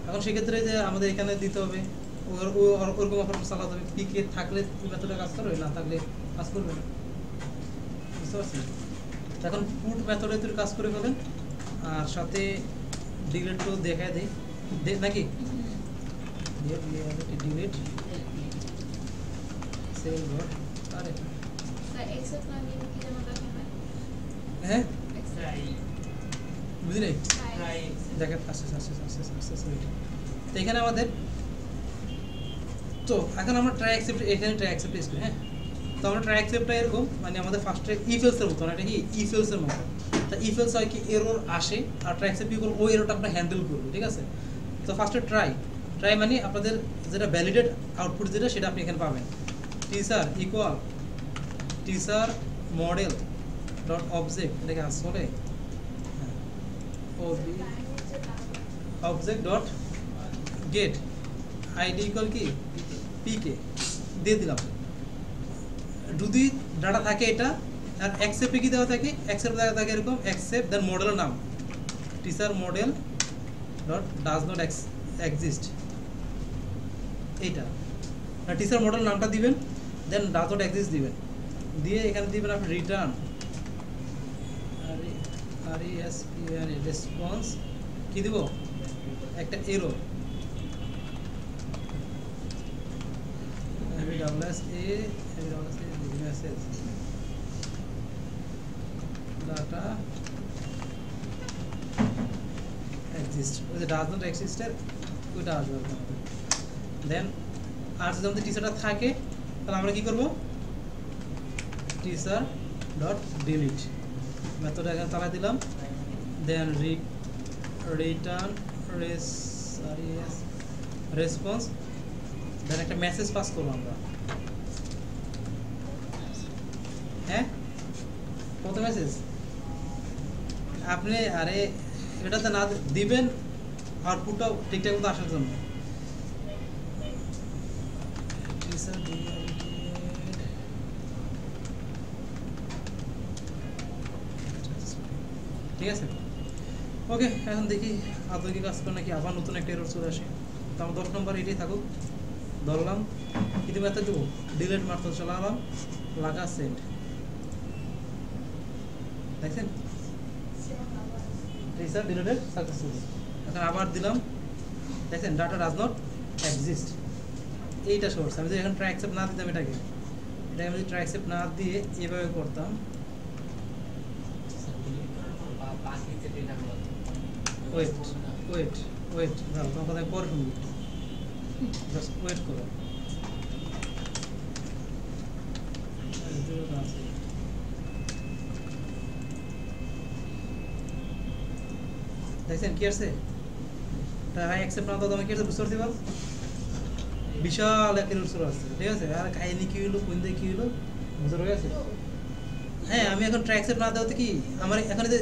এখন সেক্ষেত্রে যে আমাদের এখানে দিতে হবে ওরকম অপারেশন চালাতে হবে পিকে থাকলে মেথডে কাজ করবে না থাকলে কাজ করবে না বুঝতে পারছি এখন পুট মেথডে তুই কাজ করে ফেলেন আর সাথে ডিলিটও দেখা দেয় নাকি ডিলিট সেভ ডট আরে স্যার এক্সেপ্ট না নিয়ে কি যেন দেখাবে হ্যাঁ বুঝলি ট্রাই দেখেন আস্তে তো এখানে আমাদের তো এখন আমরা ট্রাই অ্যাকসেপ্ট এখানে ট্রাই অ্যাকসেপ্ট ইউজ করি হ্যাঁ তো আমরা ট্রাই অ্যাকসেপ্টটা এরকম মানে আমাদের ফার্স্টে ইফ এলসের মতো এটা কি ইফ এলসের মতো তা ইফ এলস হয় কি এরর আসে আর ট্রাই অ্যাকসেপ্ট কি করবো ওই এররটা আমরা হ্যান্ডেল করবো ঠিক আছে তো ফার্স্টে ট্রাই মানে আপনাদের যেটা ভ্যালিডেট আউটপুট যেটা সেটা আপনি এখানে পাবেন teacher equal teacher model dot object এটাকে আসলে object dot get ID equal কি পিকে দিয়ে দিলাম যদি ডাটা থাকে এটা আর অ্যাকসেপ্টে কি দেওয়া থাকে অ্যাকসেপ্ট দেওয়া থাকে এরকম অ্যাকসেপ্ট দেন মডেলের নাম teacher model dot does not exist এইটা আর টিচার মডেল নামটা দিবেন দেন ডাজ নট এক্সিস্ট দিবেন দিয়ে এখানে দিবেন আপনি রিটার্ন রেসপন্স কি দিব একটা error MWS message data exist ওই যে does not exist এর ওইটা আসবে আমাদের দেন আর যদি আমাদের টিচারটা থাকে তাহলে আমরা কি করব teacher dot delete মেথড এখানে চালাই দিলাম দেন return রেসপন্স দেন একটা মেসেজ পাস করব আমরা হ্যাঁ কত মেসেজ আপনি আরে এটাতে না দিবেন আউটপুটটা ঠিকঠাক মতো আসার জন্য ঠিক আছে ওকে এখন দেখি আদৌ কি কাজ করে নাকি আবার নতুন একটা এরর চলে আসে তো আমার 10 নম্বর এটাই থাকুক ধরলাম কিন্তু মেথড দেবো ডিলিট মেথড চালালাম লাগা সেন্ড দেখছেন টিচার ডিলিটেড সাকসেসফুলি এখন আবার দিলাম দেখছেন ডাটা ডাজ নট এক্সিস্ট এইটা সোর্স আমি যদি এখন ট্রাই অ্যাকসেপ্ট না দিতাম এটাকে আমি যদি ট্রাই অ্যাকসেপ্ট না দিয়ে এভাবে করতাম ওয়েট দাঁড়াও তোমার কথা পরে শুনবি জাস্ট ওয়েট করো দেখছেন কি আসছে ট্রাই অ্যাকসেপ্ট না দাও তুমি কি আসছে বুঝতে পারছি বিশাল একটা উৎসর আসছে ঠিক আছে আর কাহিনী কি হলো কোন দিকে কি হলো বুঝতে রয়ে আছে হ্যাঁ আমি এখন ট্রাই অ্যাকসেপ্ট না দেওয়াতে কি আমার এখানে যে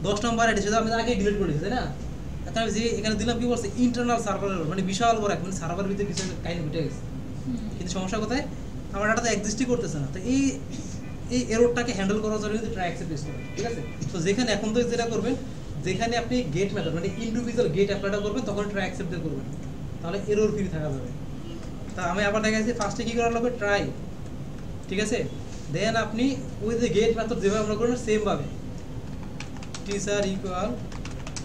10 নম্বর আইডি সেটা আমি আগে ডিলিট করে দিয়েছি তাই না এখন আমি যে এখানে দিলাম কি বলছে ইন্টারনাল সার্ভার মানে বিশাল বড় একটা মানে সার্ভার ভিতরে কিছু কাহিনী ঘটে গেছে কিন্তু সমস্যা কোথায় আমার ডাটা তো এক্সিস্টই করতেছে না তো এই এররটাকে হ্যান্ডেল করার জন্য যদি ট্রাই অ্যাকসেপ্ট ইউজ করবেন ঠিক আছে তো যেখানে এখন তো যেটা করবেন যেখানে আপনি গেট মেথড মানে ইন্ডিভিজুয়াল গেট অ্যাপ্লাইটা করবেন তখন ট্রাই অ্যাকসেপ্ট দিয়ে করবেন তাহলে এরর ফ্রি থাকা যাবে তা আমি আবার দেখাচ্ছি ফার্স্টে কি করা লাগবে ট্রাই ঠিক আছে দেন আপনি ওই যে গেট মেথড যেভাবে আমরা করবেন সেম ভাবে teacher equal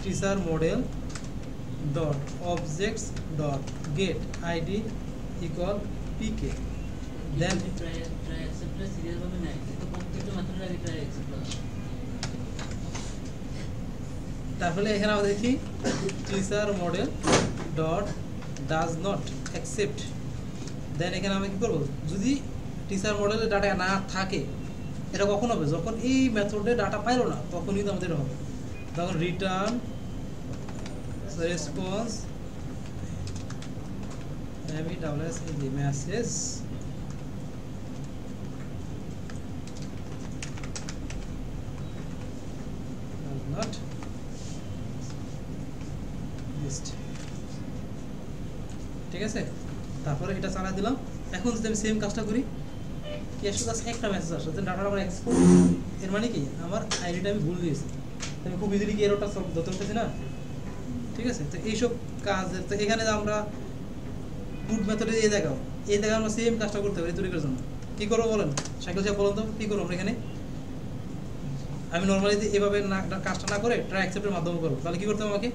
teacher model dot objects dot get ID equal PK then try accept serial ভাবে নাই তো প্রত্যেকটা মেথডের আগে ট্রাই অ্যাকসেপ্ট করা তাহলে এখানে আমরা দেখি teacher model dot does not accept then এখানে আমি কি করব যদি টিচার মডেলের ডাটা না থাকে এটা কখন হবে যখন এই মেথডে ডাটা পাইলো না তখনই তো আমাদের হবে তখন return response MWS is the message does not exist ঠিক আছে তারপরে এটা চালা দিলাম এখন যদি আমি সেম কাজটা করি কি আসলে জাস্ট একটা মেসেজ আসছে যে ডাটাটা আমার এক্সপোর্ট এর মানে কি আমার আইডিটা আমি ভুল দিয়েছি আমি খুব ইজিলি কি এররটা সলভ করতে পারতেছি না ঠিক আছে তো এইসব কাজ তো এখানে আমরা পুট মেথডে এই জায়গায় আমরা সেম কাজটা করতে পারি তৈরির জন্য কি করবো বলেন সাইকেল সাহেব বলেন তো কি করবো আমরা এখানে আমি নর্মালি এভাবে না কাজটা না করে ট্রাই অ্যাকসেপ্টের মাধ্যমে করবো তাহলে কি করতে হবে আমাকে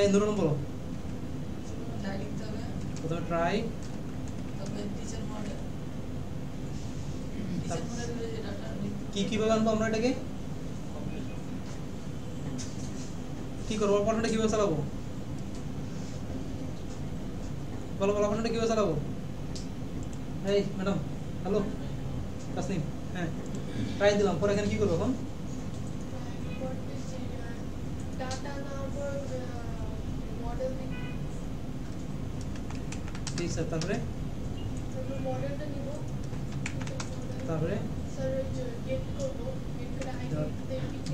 এই নুরুন বলো প্রথমে ট্রাই কিভাবে আনবো আমরা এটাকে কি করবো অপারেশনটা কিভাবে চালাবো বলো অপারেশনটা কিভাবে চালাবো এই ম্যাডাম হ্যালো তাসনিম হ্যাঁ ট্রাই দিলাম পরে এখানে কি করবো এখন ঠিক স্যার তারপরে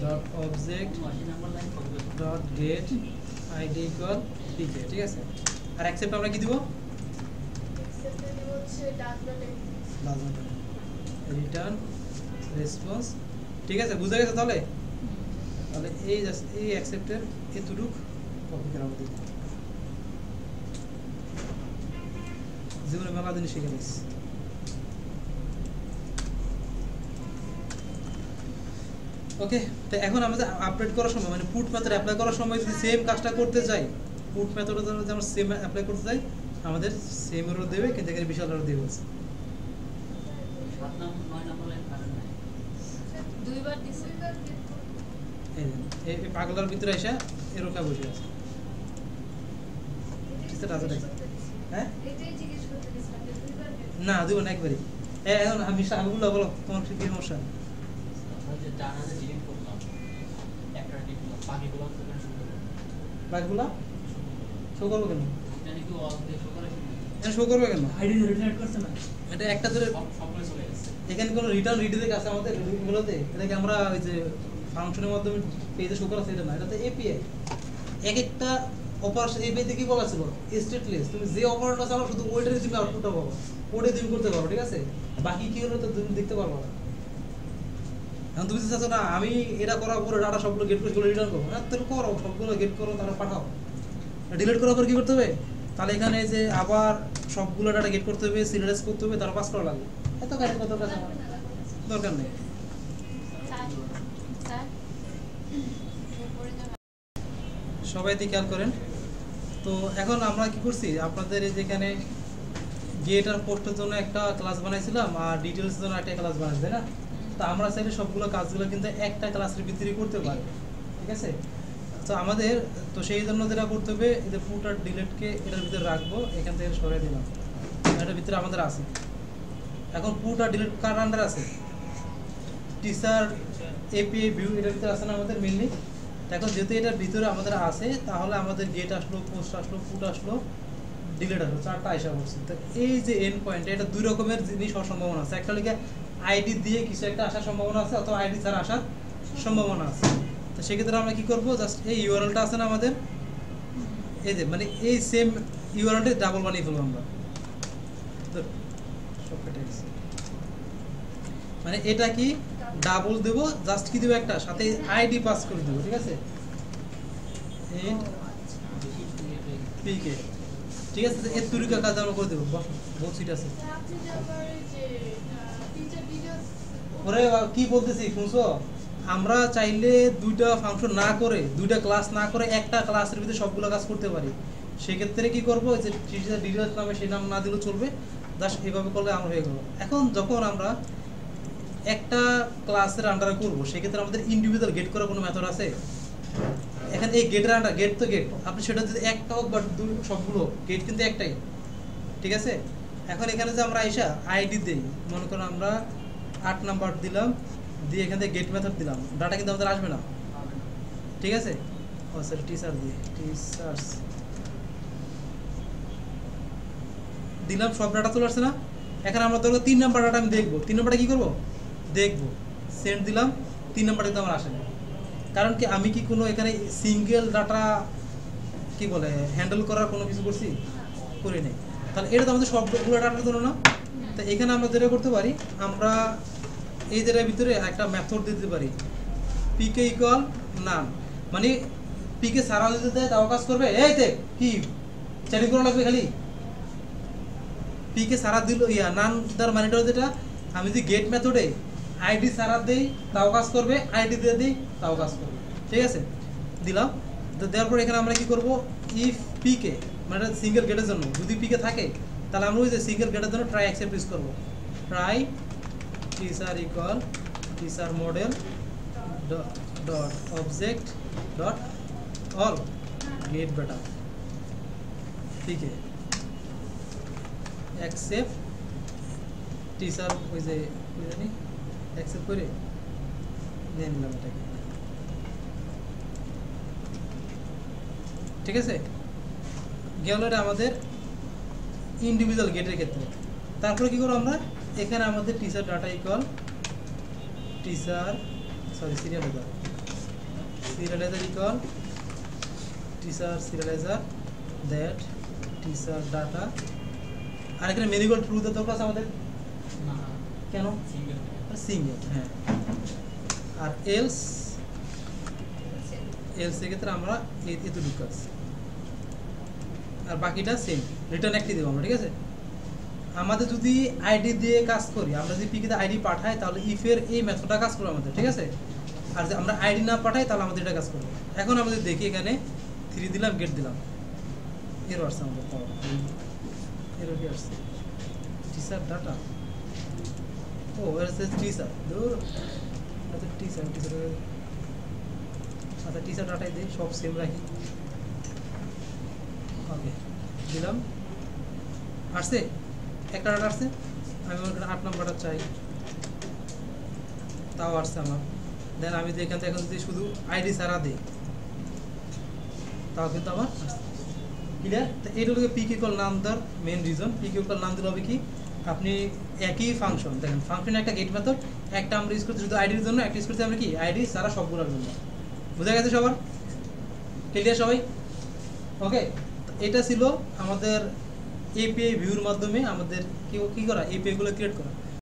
dot object dot get ID equal PK ঠিক আছে আর অ্যাকসেপ্ট আমরা কি দিব রিটার্ন রেসপন্স ঠিক আছে বুঝে গেছে তাহলে এই অ্যাকসেপ্টের এতটুক কপি করা আমাদের জীবনে মেলা দিন শিখে নিস ওকে তো এখন আমরা আপডেট করার সময় মানে পুট মেথড অ্যাপ্লাই করার সময় যদি সেম কাজটা করতে যাই পুট মেথডে যদি আমরা সেম অ্যাপ্লাই করতে যাই আমাদের সেম এরর দেবে, কিন্তু এখানে বিশাল এরর দেবে। 7 নম্বর 9 নম্বর লাইন কারেন্ট নাই। দুইবার দিছে। এই যে, এই পাগলার ভিতরে এসে এরকম বসে আছে। টিচার আছে নাকি? হ্যাঁ না দিব না একবারই। এখন আমি বলো বলো তোমার কি সমস্যা? আমরা যে জানাতে ডিলিট করলাম একটা ডিলিট করলাম, বাকিগুলো তো কেন শুরু করব? বাকিগুলা শো করবো কেন? জানি কি অল দিয়ে শুরু করে এটা শো করবে কেন? আইডি রিটার্ন করছে না, এটা একটা ধরে সবগুলো চলে গেছে। এখানে কোনো রিটার্ন রিডিতে কাছে আমাদের রিডিংগুলোতে এটাকে আমরা ওই যে ফাংশনের মাধ্যমে পেজে শো করা সেটা না, এটা তো এপিআই। এক একটা অপারেশন এপিআই তে কি বলা ছিল স্টেটলেস, তুমি যে অপারেটর চালাও শুধু ওইটারই তুমি আউটপুটটা পাবো, ওটাই তুমি করতে পারো, ঠিক আছে? বাকি কি হলো তো তুমি দেখতে পারবো না। এখন তুমি চাচ্ছ না আমি এটা করার পরে ডাটা সবগুলো গেট করে রিটার্ন করবো, না তুমি করো, সবগুলো গেট করো, তাহলে পাঠাও। ডিলিট করার পর কি করতে হবে? তাহলে এখানে যে আবার সবগুলো ডাটা গেট করতে হবে, সিরিয়ালাইজ করতে হবে, তারপর পাস করা লাগবে। এত কাজ কত কাজ আমার দরকার নেই। স্যার স্যার উপরে যাবে। সবাই দিয়ে খেয়াল করেন। তো এখন আমরা কি করছি, আপনাদের এই যেখানে গেট আর পোস্টের জন্য একটা ক্লাস বানাইছিলাম আর ডিটেলসের জন্য একটা ক্লাস বানাইছি, তাই না? তো আমরা চাইলে সবগুলো কাজগুলো কিন্তু একটা ক্লাসের ভিতরে করতে পারি, ঠিক আছে? তো আমাদের তো সেই জন্য যেটা করতে হবে, এই পুট আর ডিলিটকে এটার ভিতরে রাখবো, এখান থেকে সরিয়ে দিলাম, এটার ভিতরে আমাদের আছে। এখন পুট আর ডিলিট কার আন্ডার আছে? টিচার এপিআই ভিউ এটার ভিতরে আছে না আমাদের মেইনলি। এখন যেহেতু এটার ভিতরে আমাদের আছে, তাহলে আমাদের গেট আসলো, পোস্ট আসলো, পুট আসলো, ডিলিট আসলো, চারটা আইসা করছে। তো এই যে এন্ড পয়েন্ট, এটা দুই রকমের জিনিস হওয়ার সম্ভাবনা আছে। একটা লিখে আইডি দিয়ে কিছু একটা আসার সম্ভাবনা আছে, অথবা আইডি ছাড়া আসার সম্ভাবনা আছে। তো সেক্ষেত্রে আমরা কি করবো, জাস্ট এই ইউআরএলটা আছে না আমাদের, এই যে মানে এই সেম ইউআরএলটা ডাবল বানিয়ে ফেলবো আমরা। তো সব কেটে গেছে, মানে এটা কি ডাবল দেব, জাস্ট কি দেব একটা সাথে আইডি পাস করে দেব, ঠিক আছে? এন্ড পিকে, ঠিক আছে? এর তরিকা কাজ আমরা করে দেব, বহুত সিট আছে। ওরে কি বলতেছি শুনছো? আমরা চাইলে দুইটা ফাংশন না করে, দুইটা ক্লাস না করে একটা ক্লাসের ভিতরে সবগুলো কাজ করতে পারি। সেক্ষেত্রে কি করবো, যে টিচার ডিটেলস নামে সেই নাম না দিলেও চলবে, জাস্ট এইভাবে করলে আমরা হয়ে গেল। এখন যখন আমরা একটা ক্লাসের আন্ডারে করবো, সেক্ষেত্রে আমাদের ইন্ডিভিজুয়াল গেট করার কোনো মেথড আছে? এখানে এই গেটের আন্ডার, গেট তো গেট, আপনি সেটা যদি একটা হোক বা সবগুলো গেট কিন্তু একটাই, ঠিক আছে? এখন এখানে যে আমরা আইসা আইডি দিই, মনে করুন আমরা 8 নাম্বার দিলাম, দিয়ে এখান থেকে গেট মেথড দিলাম, ডাটা কিন্তু আমাদের আসবে না, ঠিক আছে? ও স্যার টিচার দিয়ে টিচার্স দিলাম, সব ডাটা চলে আসছে না? এখন আমরা ধরো 3 নাম্বার ডাটা আমি দেখবো, 3 নাম্বারটা কি করবো দেখবো, সেন্ড দিলাম, 3 নাম্বারটা কিন্তু আমার আসে না। কারণ কি আমি কি কোনো এখানে সিঙ্গেল ডাটা কি বলে হ্যান্ডেল করার কোনো কিছু করছি? করি নাই। তাহলে এটা তো আমাদের সবগুলো ডাটার জন্য না। তো এখানে আমরা যেটা করতে পারি, আমরা এই যেটার ভিতরে একটা মেথড দিতে পারি, পিকে ইকুয়াল নাম, মানে পিকে সারা যদি দেয় তাও কাজ করবে। এই দেখ কি চ্যাটিং করা লাগবে, খালি পিকে সারা দিল ইয়া নাম, তার মানেটা যেটা আমি যদি গেট মেথডে আইডি সারা দেই তাও কাজ করবে, আইডি দিয়ে দিই তাও কাজ করবে, ঠিক আছে? দিলাম। তো দেওয়ার পর এখানে আমরা কি করব, ইফ পিকে মানে সিঙ্গেল গেটের জন্য যদি পিকে থাকে, তাহলে আমরা ওই যে সিঙ্গেল গেটের জন্য ট্রাই অ্যাকসেপ্ট ইউজ করবো, try teacher equal teacher model dot object dot all gate বেটা, পিকে অ্যাকসেপ্ট টিচার, ওই যে ওই জানি অ্যাকসেপ্ট করে নিয়ে নিলাম এটাকে, ঠিক আছে? গেল এটা আমাদের ইন্ডিভিজুয়াল গেটের ক্ষেত্রে। তারপরে কি করবো আমরা, এখানে আমাদের teacher data equal teacher serializer equal teacher serializer that teacher data. আর এখানে মেরিগোল্ড ট্রু দিতে দরকার আছে আমাদের, না কেন? সিঙ্গেল সিঙ্গেল, হ্যাঁ। আর এলস এক্ষেত্রে আমরা এতটুকু কাজ, আর বাকিটা সেম, রিটার্ন একটি দেবো আমরা, ঠিক আছে? আমাদের যদি আইডি দিয়ে কাজ করি, আমরা যদি পিকে আইডি পাঠাই, তাহলে ইফের এই মেথডটা কাজ করবে আমাদের, ঠিক আছে? আর যদি আমরা আইডি না পাঠাই, তাহলে আমাদের এটা কাজ করবে। এখন আমাদের দেখি এখানে 3 দিলাম, গেট দিলাম, এর আসছে আমাদের এরর কি আসছে টিচার ডাটা ও এর হচ্ছে টিচার দূর আচ্ছা টিচার আচ্ছা টিচার ডাটাই দিই সব সেম রাখি ওকে দিলাম আসছে একটা ডাটা আসছে আমি ওর 8 নম্বরটা চাই তাও আসছে আমার দেন আমি যদি এখান থেকে এখন যদি শুধু আইডি ছাড়া দিই তাও কিন্তু আমার ক্লিয়ার। তো এইগুলোকে পিকিউ কল নাম দেওয়ার মেন রিজন পিকিউ কল নাম দিলে হবে কি আপনি একই ফাংশন দেখেন ফাংশন একটা গেট মেথড একটা আমরা ইউজ করতে শুধু আইডির জন্য একটা ইউজ করতে আমরা কি আইডি ছাড়া সবগুলোর জন্য বুঝা গেছে সবার ক্লিয়ার সবাই ওকে। এটা ছিল আমাদের এপিআই ভিউর মাধ্যমে আমাদের কি করা এপিআই গুলো ক্রিয়েট করা।